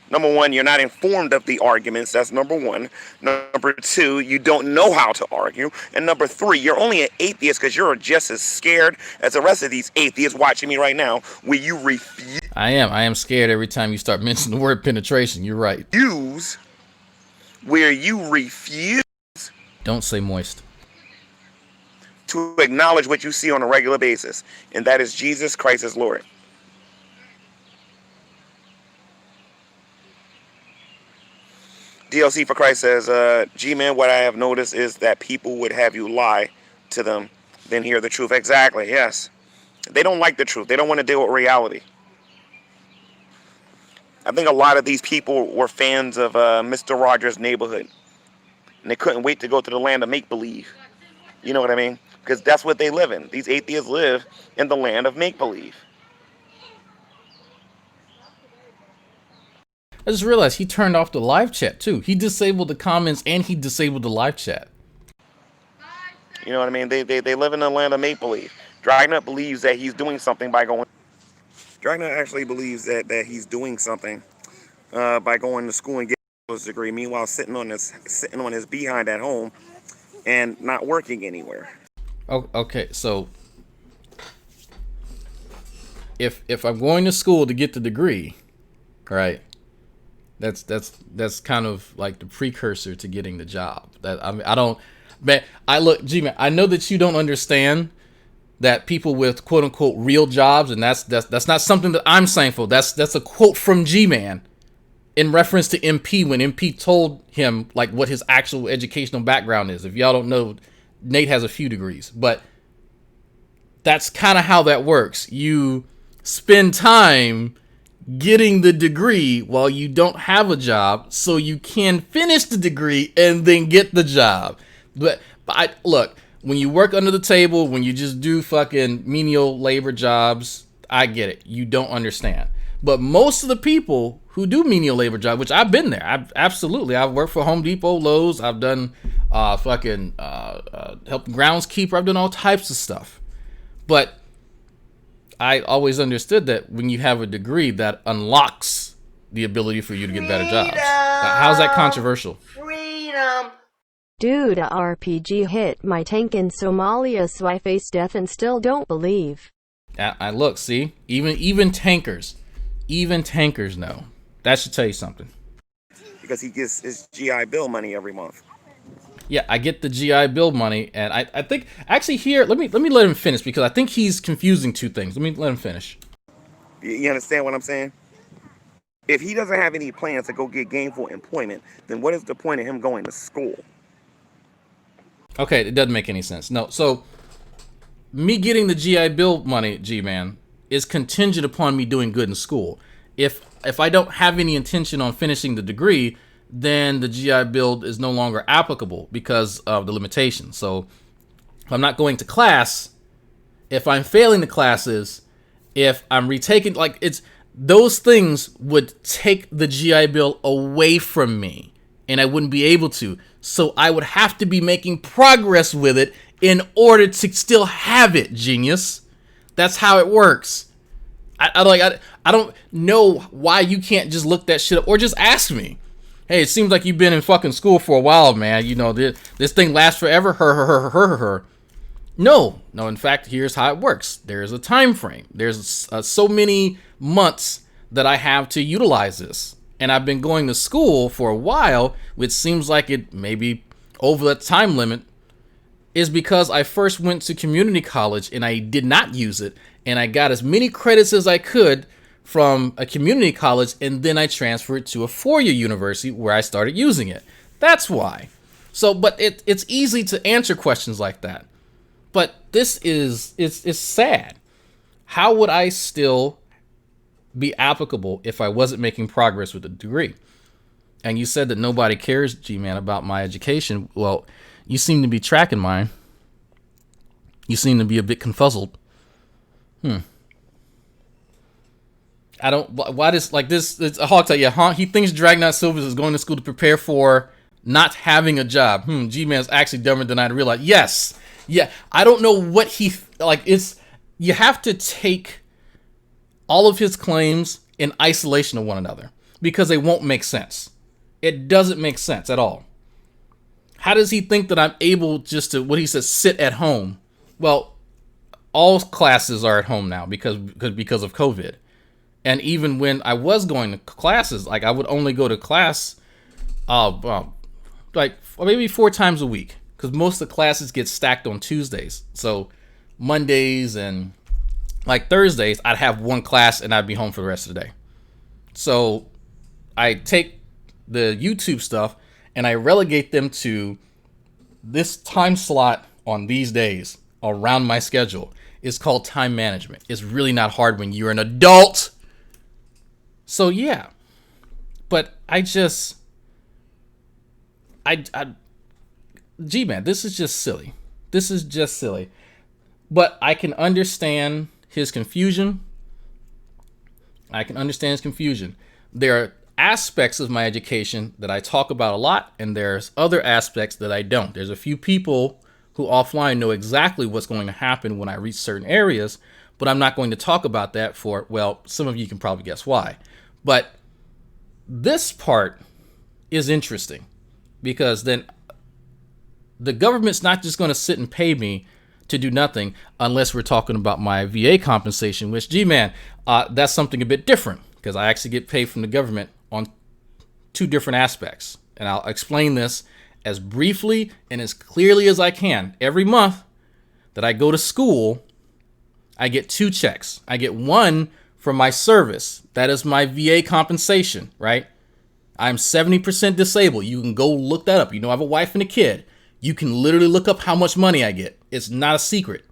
Number one, you're not informed of the arguments. That's number one. Number two, you don't know how to argue. And number three, you're only an atheist because you're just as scared as the rest of these atheists watching me right now where you refuse. I am scared every time you start mentioning the word penetration. You're right. Where you refuse. Don't say moist. To acknowledge what you see on a regular basis, and that is Jesus Christ as Lord. DLC for Christ says, G-Man, what I have noticed is that people would have you lie to them, then hear the truth. Exactly, yes. They don't like the truth. They don't want to deal with reality. I think a lot of these people were fans of Mr. Rogers' Neighborhood, and they couldn't wait to go to the land of make-believe. You know what I mean? Because that's what they live in. These atheists live in the land of make-believe. I just realized he turned off the live chat too. He disabled the comments and he disabled the live chat. You know what I mean? They live in the land of make-believe. Dragnauct believes that he's doing something by going... Dragnauct actually believes that he's doing something by going to school and getting his degree, meanwhile sitting on his behind at home and not working anywhere. Oh, okay, so if I'm going to school to get the degree, right? That's kind of like the precursor to getting the job. That I don't, man. G-Man, I know that you don't understand that people with quote unquote real jobs, and that's not something that I'm saying for. That's a quote from G-Man in reference to MP when MP told him like what his actual educational background is. If y'all don't know, Nate has a few degrees, but that's kind of how that works. You spend time getting the degree while you don't have a job so you can finish the degree and then get the job. But look, when you work under the table, when you just do fucking menial labor jobs, I get it. You don't understand. But most of the people who do menial labor jobs, which I've been there, I've worked for Home Depot, Lowe's, I've done helped groundskeeper, I've done all types of stuff. But I always understood that when you have a degree, that unlocks the ability for you to get better jobs. How's that controversial? Freedom. Dude, a RPG hit my tank in Somalia, so I face death and still don't believe. I look, see, even tankers know. That should tell you something. Because he gets his GI Bill money every month. Yeah, I get the GI Bill money, and I think actually here, let me let him finish because I think he's confusing two things. Let me let him finish. You understand what I'm saying? If he doesn't have any plans to go get gainful employment, then what is the point of him going to school? Okay, it doesn't make any sense. No, so me getting the GI Bill money, G-Man, is contingent upon me doing good in school. If I don't have any intention on finishing the degree, then the GI Bill is no longer applicable because of the limitations. So if I'm not going to class, if I'm failing the classes, if I'm retaking, like those things would take the GI Bill away from me and I wouldn't be able to. So I would have to be making progress with it in order to still have it, genius. That's how it works. I don't know why you can't just look that shit up or just ask me. Hey, it seems like you've been in fucking school for a while, man. You know, this thing lasts forever. Her. No. In fact, here's how it works. There's a time frame. There's so many months that I have to utilize this. And I've been going to school for a while, which seems like it may be over that time limit, is because I first went to community college and I did not use it. And I got as many credits as I could from a community college, and then I transferred to a four-year university where I started using it. That's why. So, but it's easy to answer questions like that. But this it's sad. How would I still be applicable if I wasn't making progress with the degree? And you said that nobody cares, G-Man, about my education. Well, you seem to be tracking mine. You seem to be a bit confuzzled. I don't. Why does like this? It's a hog tie. Yeah, he thinks Dragnauct Silvers is going to school to prepare for not having a job. G-Man's actually dumber than I realized. Yes. Yeah. I don't know what he like. It's you have to take all of his claims in isolation of one another because they won't make sense. It doesn't make sense at all. How does he think that I'm able just to, what he says, sit at home? Well, all classes are at home now because of COVID. And even when I was going to classes, like I would only go to class like maybe 4 times a week because most of the classes get stacked on Tuesdays. So Mondays and like Thursdays, I'd have one class and I'd be home for the rest of the day. So I take the YouTube stuff and I relegate them to this time slot on these days around my schedule. It's called time management. It's really not hard when you're an adult. So yeah, but G-Man, this is just silly. This is just silly. But I can understand his confusion. There are aspects of my education that I talk about a lot, and there's other aspects that I don't. There's a few people who offline know exactly what's going to happen when I reach certain areas, But I'm not going to talk about that for, well, some of you can probably guess why. But this part is interesting because then the government's not just going to sit and pay me to do nothing unless we're talking about my VA compensation, which, G-Man, that's something a bit different because I actually get paid from the government on two different aspects. And I'll explain this as briefly and as clearly as I can. Every month that I go to school, I get two checks. I get one for my service. That is my VA compensation, right? I'm 70% disabled. You can go look that up. You know, I have a wife and a kid. You can literally look up how much money I get. It's not a secret.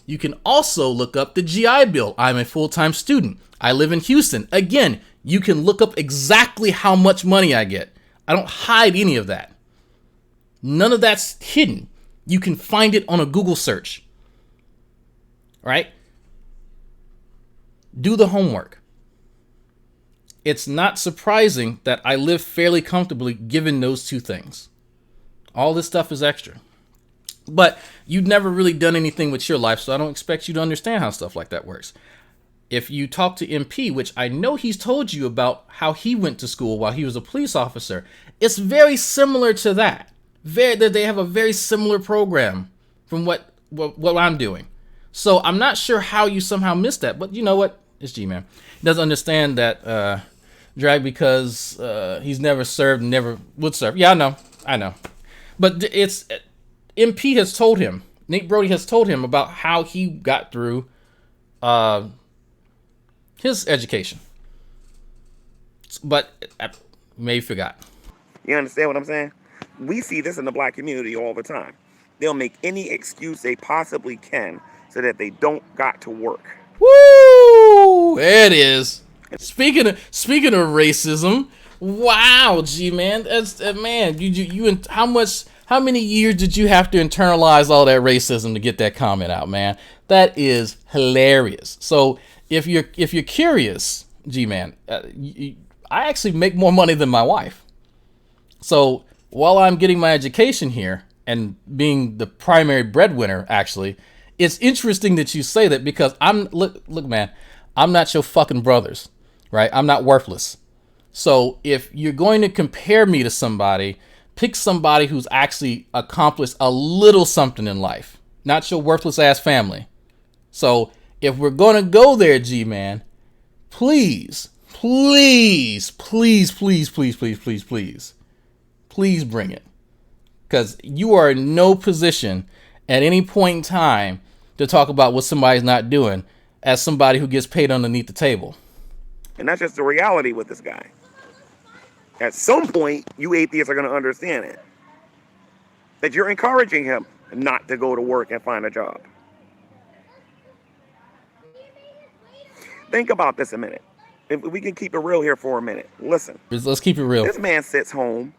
You can also look up the GI Bill. I'm a full-time student. I live in Houston. Again, you can look up exactly how much money I get. I don't hide any of that. None of that's hidden. You can find it on a Google search. All right? Do the homework. It's not surprising that I live fairly comfortably given those two things. All this stuff is extra. But you've never really done anything with your life, so I don't expect you to understand how stuff like that works. If you talk to MP, which I know he's told you about how he went to school while he was a police officer, it's very similar to that. They have a very similar program from what I'm doing. So I'm not sure how you somehow missed that, but you know what? It's G-Man. He doesn't understand that drag because he's never served and never would serve. Yeah, I know. But it's MP has told him, Nate Brody has told him about how he got through his education. But maybe forgot. You understand what I'm saying? We see this in the black community all the time. They'll make any excuse they possibly can so that they don't got to work. Woo! There it is. Speaking of racism, wow, G-Man, that's man. You how many years did you have to internalize all that racism to get that comment out, man? That is hilarious. So if you're curious, G-Man, I actually make more money than my wife. So while I'm getting my education here and being the primary breadwinner, actually, it's interesting that you say that because look, man, I'm not your fucking brothers, right? I'm not worthless. So if you're going to compare me to somebody, pick somebody who's actually accomplished a little something in life, not your worthless ass family. So if we're going to go there, G-Man, please bring it. Because you are in no position at any point in time to talk about what somebody's not doing as somebody who gets paid underneath the table. And that's just the reality with this guy. At some point, you atheists are going to understand it. That you're encouraging him not to go to work and find a job. Think about this a minute. If we can keep it real here for a minute. Listen. Let's keep it real. This man sits home,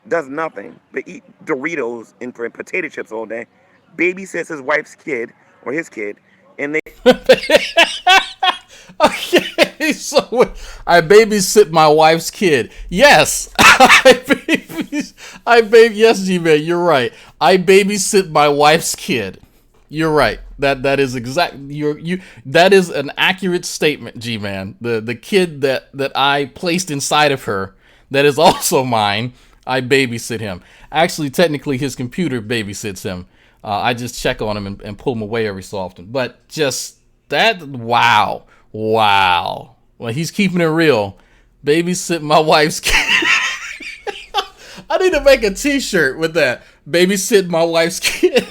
does nothing but eat Doritos and potato chips all day, babysits his wife's kid, or his kid, and they... Okay, so I babysit my wife's kid. Yes, yes, G-Man, you're right. I babysit my wife's kid. You're right. That is exact. That is an accurate statement, G-Man. The kid that I placed inside of her, that is also mine. I babysit him. Actually, technically, his computer babysits him. I just check on him and pull him away every so often. But just that, wow. Well, he's keeping it real. Babysit my wife's kid. I need to make a t-shirt with that. Babysit my wife's kid.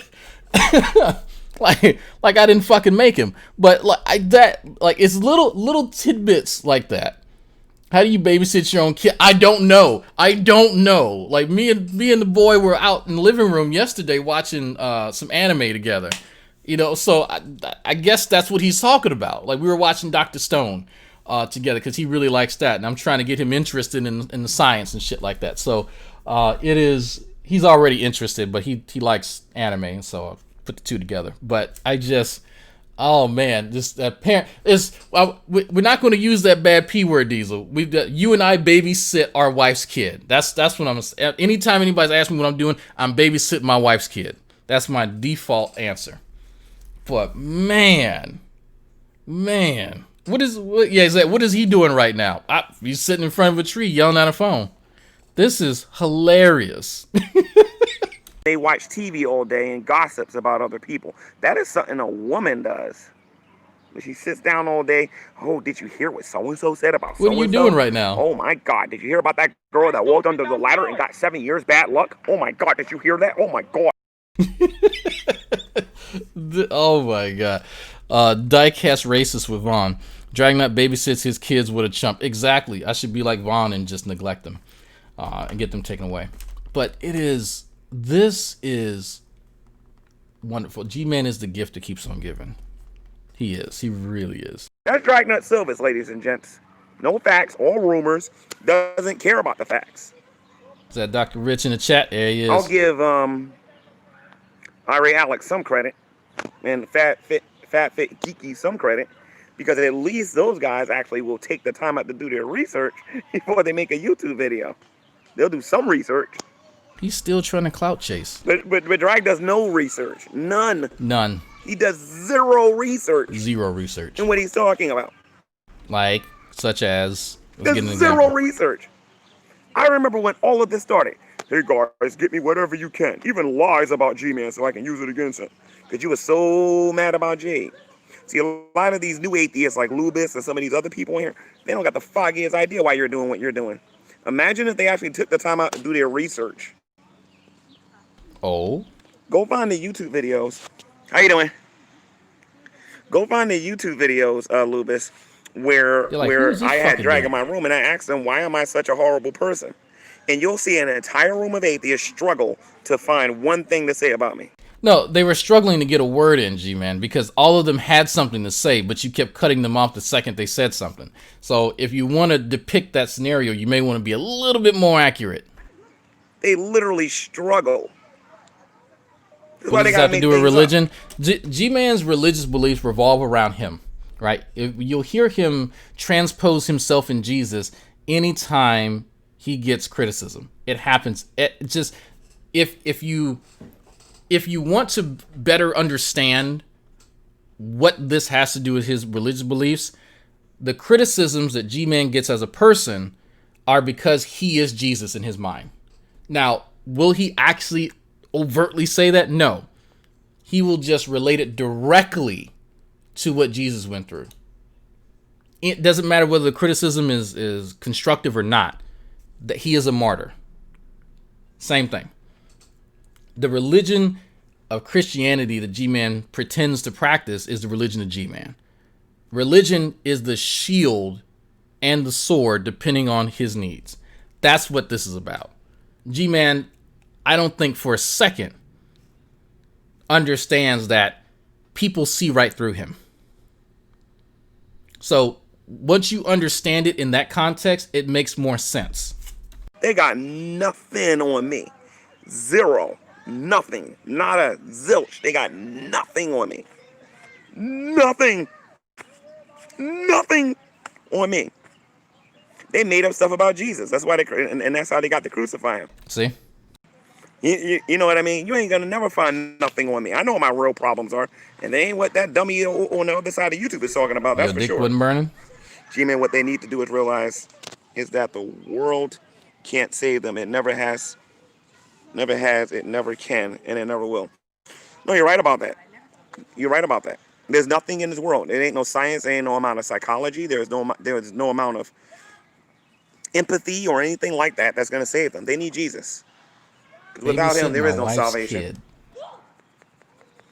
like I didn't fucking make him. But it's little tidbits like that. How do you babysit your own kid? I don't know. Like me and the boy were out in the living room yesterday watching some anime together. You know, so I guess that's what he's talking about. Like we were watching Dr. Stone together because he really likes that, and I'm trying to get him interested in the science and shit like that. So he's already interested, but he likes anime, and so I put the two together. But oh man, just that parent is. We're not going to use that bad P word, Diesel. We've got you and I babysit our wife's kid. That's what I'm. Anytime anybody's asking me what I'm doing, I'm babysitting my wife's kid. That's my default answer. But man, Man, what is he doing right now? He's sitting in front of a tree yelling at a phone. This is hilarious. They watch TV all day and gossips about other people. That is something a woman does. She sits down all day. Oh, did you hear what so-and-so said about so-and-so? What are you doing right now? Oh, my God. Did you hear about that girl that walked under the ladder and got 7 years bad luck? Oh, my God. Did you hear that? Oh, my God. Oh, my God. Diecast racist with Vaughn. Dragnauct babysits his kids with a chump. Exactly. I should be like Vaughn and just neglect them and get them taken away. But this is wonderful. G-Man is the gift that keeps on giving. He is. He really is. That's Dragnauct Silvis, ladies and gents. No facts, all rumors. Doesn't care about the facts. Is that Dr. Rich in the chat? There he is. I'll give Ira Alex some credit and Fat Fit Geeky some credit, because at least those guys actually will take the time out to do their research before they make a YouTube video. They'll do some research. He's still trying to clout chase. But Drag does no research. None. He does zero research. Zero research. In what he's talking about. Like, such as... There's zero research. I remember when all of this started. Hey guys, get me whatever you can. Even lies about G-Man so I can use it against him. Because you were so mad about G. See, a lot of these new atheists like Lubis and some of these other people in here, they don't got the foggiest idea why you're doing what you're doing. Imagine if they actually took the time out to do their research. Oh? Go find the YouTube videos. How you doing? Go find the YouTube videos, Lubis, where I had Drag in my room and I asked them, why am I such a horrible person? And you'll see an entire room of atheists struggle to find one thing to say about me. No, they were struggling to get a word in, G-Man, because all of them had something to say, but you kept cutting them off the second they said something. So if you want to depict that scenario, you may want to be a little bit more accurate. They literally struggle. What does that have to do with religion? G-Man's religious beliefs revolve around him, right? You'll hear him transpose himself in Jesus anytime he gets criticism. It happens. If you want to better understand what this has to do with his religious beliefs, the criticisms that G-Man gets as a person are because he is Jesus in his mind. Now, will he actually overtly say that? No. He will just relate it directly to what Jesus went through. It doesn't matter whether the criticism is constructive or not, that he is a martyr. Same thing. The religion of Christianity that G-Man pretends to practice is the religion of G-Man. Religion is the shield and the sword depending on his needs. That's what this is about. G-Man, I don't think for a second understands that people see right through him. So once you understand it in that context, it makes more sense. They got nothing on me. Zero. Nothing. Not a zilch. They got nothing on me. Nothing. Nothing on me. They made up stuff about Jesus. That's why and that's how they got to crucify him. See? You know what I mean? You ain't gonna never find nothing on me. I know what my real problems are, and they ain't what that dummy on the other side of YouTube is talking about. That's for sure. Your dick wasn't burning? G-Man, what they need to do is realize is that the world can't save them. It never has, it never can, and it never will. No, you're right about that. You're right about that. There's nothing in this world. There ain't no science, there ain't no amount of psychology. There's no amount of empathy or anything like that that's gonna save them. They need Jesus. Without him, there is no salvation.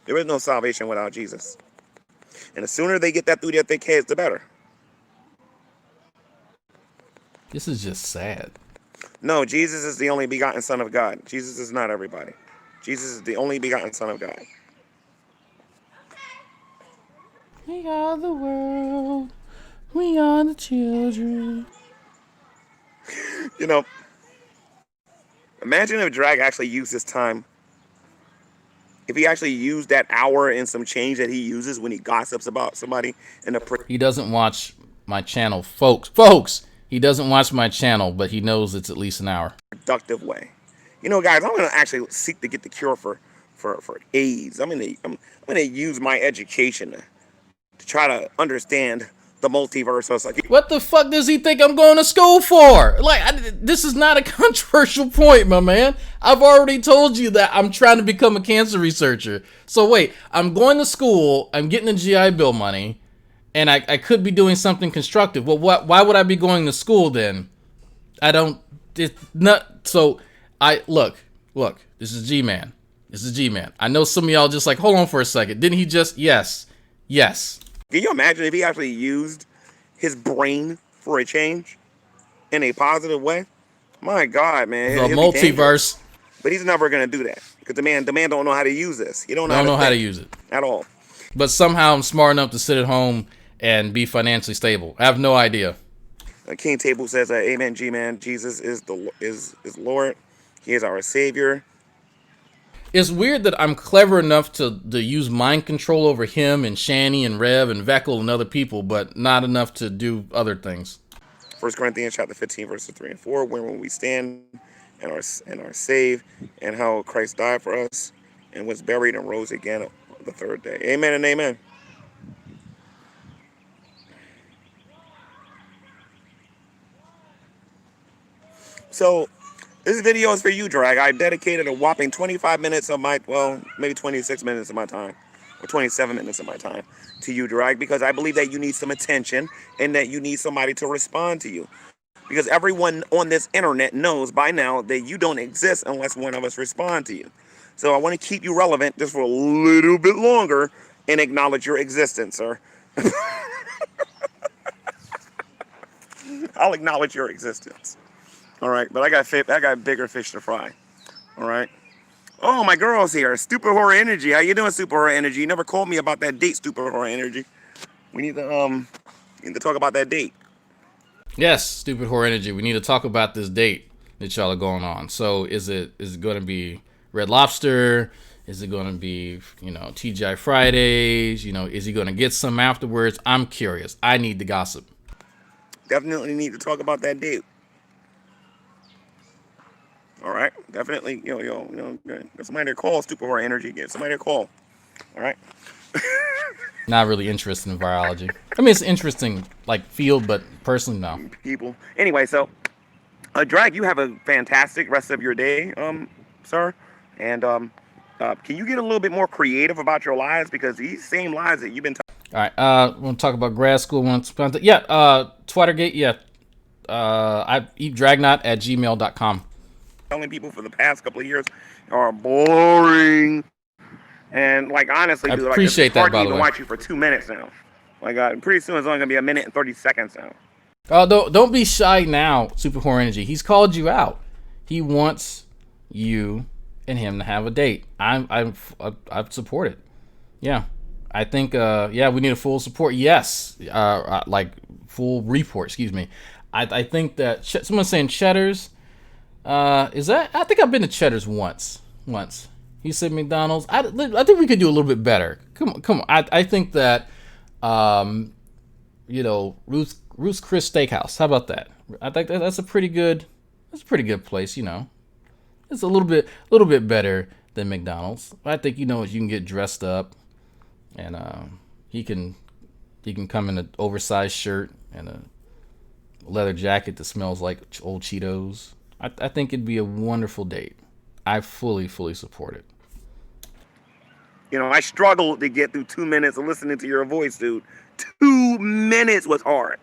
There is no salvation without Jesus. And the sooner they get that through their thick heads, the better. This is just sad. No, Jesus is the only begotten Son of God. Jesus is not everybody. Jesus is the only begotten Son of God. We are the world. We are the children. You know, imagine if Drag actually used his time. If he actually used that hour and some change that he uses when he gossips about somebody in a... He doesn't watch my channel, folks. Folks! He doesn't watch my channel, but he knows it's at least an hour. ...productive way. You know, guys, I'm going to actually seek to get the cure for AIDS. I'm going to use my education to try to understand the multiverse. So it's like, what the fuck does he think I'm going to school for? Like, this is not a controversial point, my man. I've already told you that I'm trying to become a cancer researcher. So wait, I'm going to school, I'm getting the GI Bill money, and I could be doing something constructive. Well, why would I be going to school then? It's not, so look, this is G-Man. I know some of y'all just like, hold on for a second. Didn't he just, yes. can you imagine if he actually used his brain for a change in a positive way? My God, man. The multiverse. But he's never going to do that because the man don't know how to use this. He don't know how to use it at all. But somehow I'm smart enough to sit at home and be financially stable. I have no idea. King Table says, amen, G-Man. Jesus is Lord. He is our Savior. It's weird that I'm clever enough to use mind control over him and Shani and Rev and Veckel and other people, but not enough to do other things. 1 Corinthians chapter 15, verses 3 and 4, when we stand and are saved, and how Christ died for us and was buried and rose again on the third day. Amen and amen. So this video is for you, Drag. I dedicated a whopping 25 minutes of my, well, maybe 26 minutes of my time, or 27 minutes of my time to you, Drag, because I believe that you need some attention and that you need somebody to respond to you. Because everyone on this internet knows by now that you don't exist unless one of us respond to you. So I want to keep you relevant just for a little bit longer and acknowledge your existence, sir. I'll acknowledge your existence. All right, but I got bigger fish to fry. All right. Oh, my girl's here. Stupid Horror Energy. How you doing, Stupid Horror Energy? You never called me about that date, Stupid Horror Energy. We need to talk about that date. Yes, Stupid Horror Energy. We need to talk about this date that y'all are going on. So is it going to be Red Lobster? Is it going to be, TGI Fridays? Is he going to get some afterwards? I'm curious. I need the gossip. Definitely need to talk about that date. All right, definitely, get somebody to call Stupid Horror Energy. Get somebody to call. All right. Not really interested in virology. I mean, it's interesting, field, but personally, no. People. Anyway, so, Drag, you have a fantastic rest of your day, sir. And can you get a little bit more creative about your lies? Because these same lies that you've been talking. All right, want to talk about grad school? Twittergate, yeah. I eat Dragnauct at gmail.com. Telling people for the past couple of years are boring. And, honestly, dude, appreciate it's hard that, to by the even way. watch you for 2 minutes now. Pretty soon it's only going to be 1 minute and 30 seconds now. Don't be shy now, Super Horror Energy. He's called you out. He wants you and him to have a date. I support it. Yeah. I think, we need a full support. Yes. Full report, excuse me. I think that, someone's saying Cheddar's. I think I've been to Cheddar's once. He said McDonald's. I think we could do a little bit better. Come on. I think that, Ruth's Chris Steakhouse. How about that? I think that's a pretty good place. It's a little bit better than McDonald's. I think you can get dressed up, and he can come in an oversized shirt and a leather jacket that smells like old Cheetos. I think it'd be a wonderful date. I fully support it. I struggled to get through 2 minutes of listening to your voice, dude. 2 minutes was hard.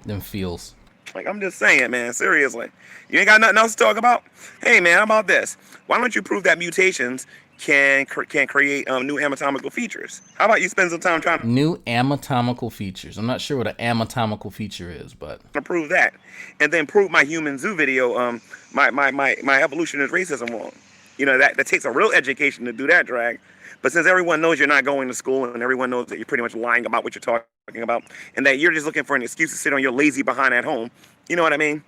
Them feels. I'm just saying, man, seriously. You ain't got nothing else to talk about? Hey, man, how about this? Why don't you prove that mutations can create new anatomical features? How about you spend some time trying to... New anatomical features. I'm not sure what an anatomical feature is, but... prove that. And then prove my Human Zoo video, my evolution is racism wrong. That takes a real education to do that, Drag. But since everyone knows you're not going to school and everyone knows that you're pretty much lying about what you're talking about and that you're just looking for an excuse to sit on your lazy behind at home, you know what I mean?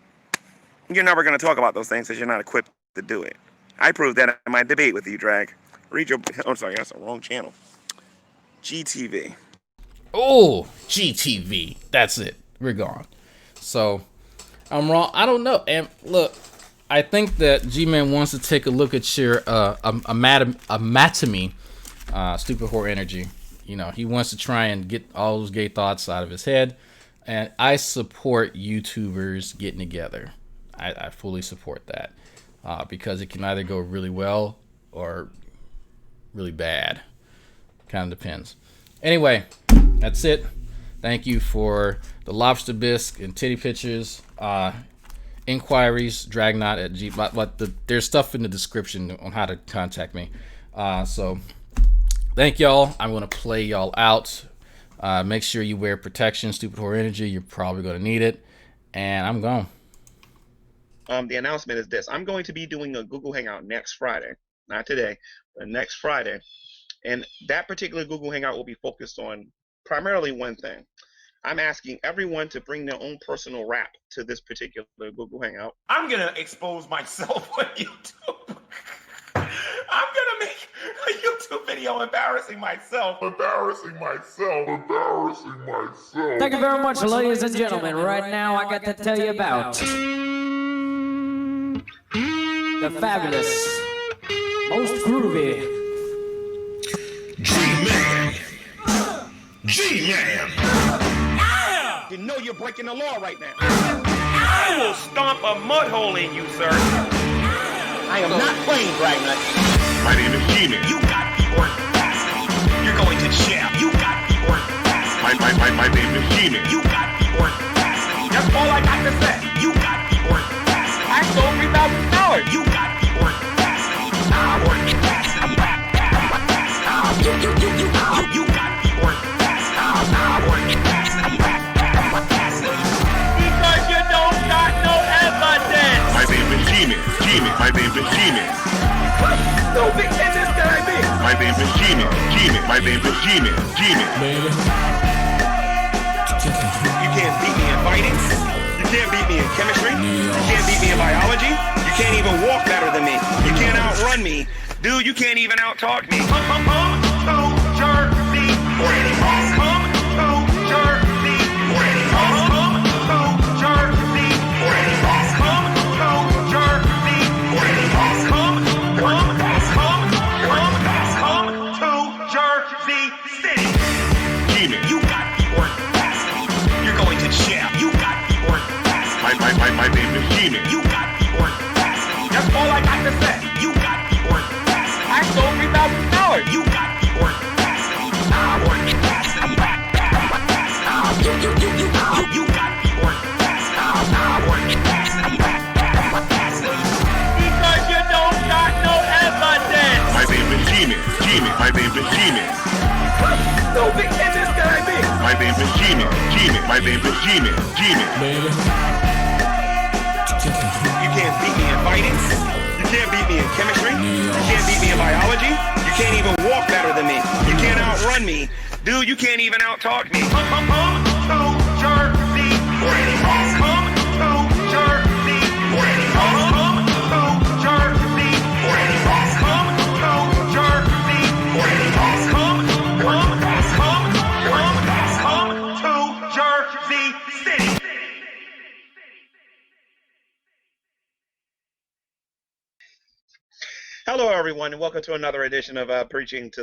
You're never going to talk about those things because you're not equipped to do it. I proved that in my debate with you, Drag. I'm sorry, that's the wrong channel. GTV. Oh, GTV. That's it. We're gone. So, I'm wrong. I don't know. And look, I think that G-Man wants to take a look at your anatomy, Stupid Horror Energy. You know, he wants to try and get all those gay thoughts out of his head. And I support YouTubers getting together. I fully support that because it can either go really well or really bad. Kind of depends. Anyway, that's it. Thank you for the lobster bisque and titty pictures. Inquiries, Dragnauct at G. But there's stuff in the description on how to contact me. So thank y'all. I'm gonna play y'all out. Make sure you wear protection, stupid whore energy. You're probably gonna need it. And I'm gone. The announcement is this: I'm going to be doing a Google Hangout next Friday, not today, but next Friday, and that particular Google Hangout will be focused on primarily one thing. I'm asking everyone to bring their own personal rap to this particular Google Hangout. I'm gonna expose myself on YouTube. I'm gonna make a YouTube video embarrassing myself. Thank you very much, ladies and gentlemen. Right now, I got to tell you about the fabulous, most groovy G-Man. G-Man. You know you're breaking the law right now. I will stomp a mud hole in you, sir. I am not playing, Dragnauct. My name is G-Man. You got the audacity. You're going to jail. You got the audacity. My name is G-Man. You got the audacity. That's all I got to say. You got the audacity. I stole $3,000. You got the audacity. You got the audacity. Because you don't got no evidence. My name is G-Man. My name is G-Man. No big business guy, me. My name is G-Man. My name is G-Man. You can't beat me in fighting. You can't beat me in chemistry. You can't beat me in biology. You can't even walk better than me. You can't outrun me. Dude, you can't even out-talk me. My name is G-Man. You got the audacity. That's all I got to say. You got the audacity. I stole $3,000. You got the audacity. You got the audacity. Because you don't got no evidence. My name is G-Man. My name is G-Man. No big business guy, me. My name is G-Man. My name is G-Man. You can't beat me in fighting. You can't beat me in chemistry. You can't beat me in biology. You can't even walk better than me. You can't outrun me. Dude, you can't even out-talk me. Hello, everyone, and welcome to another edition of Preaching to the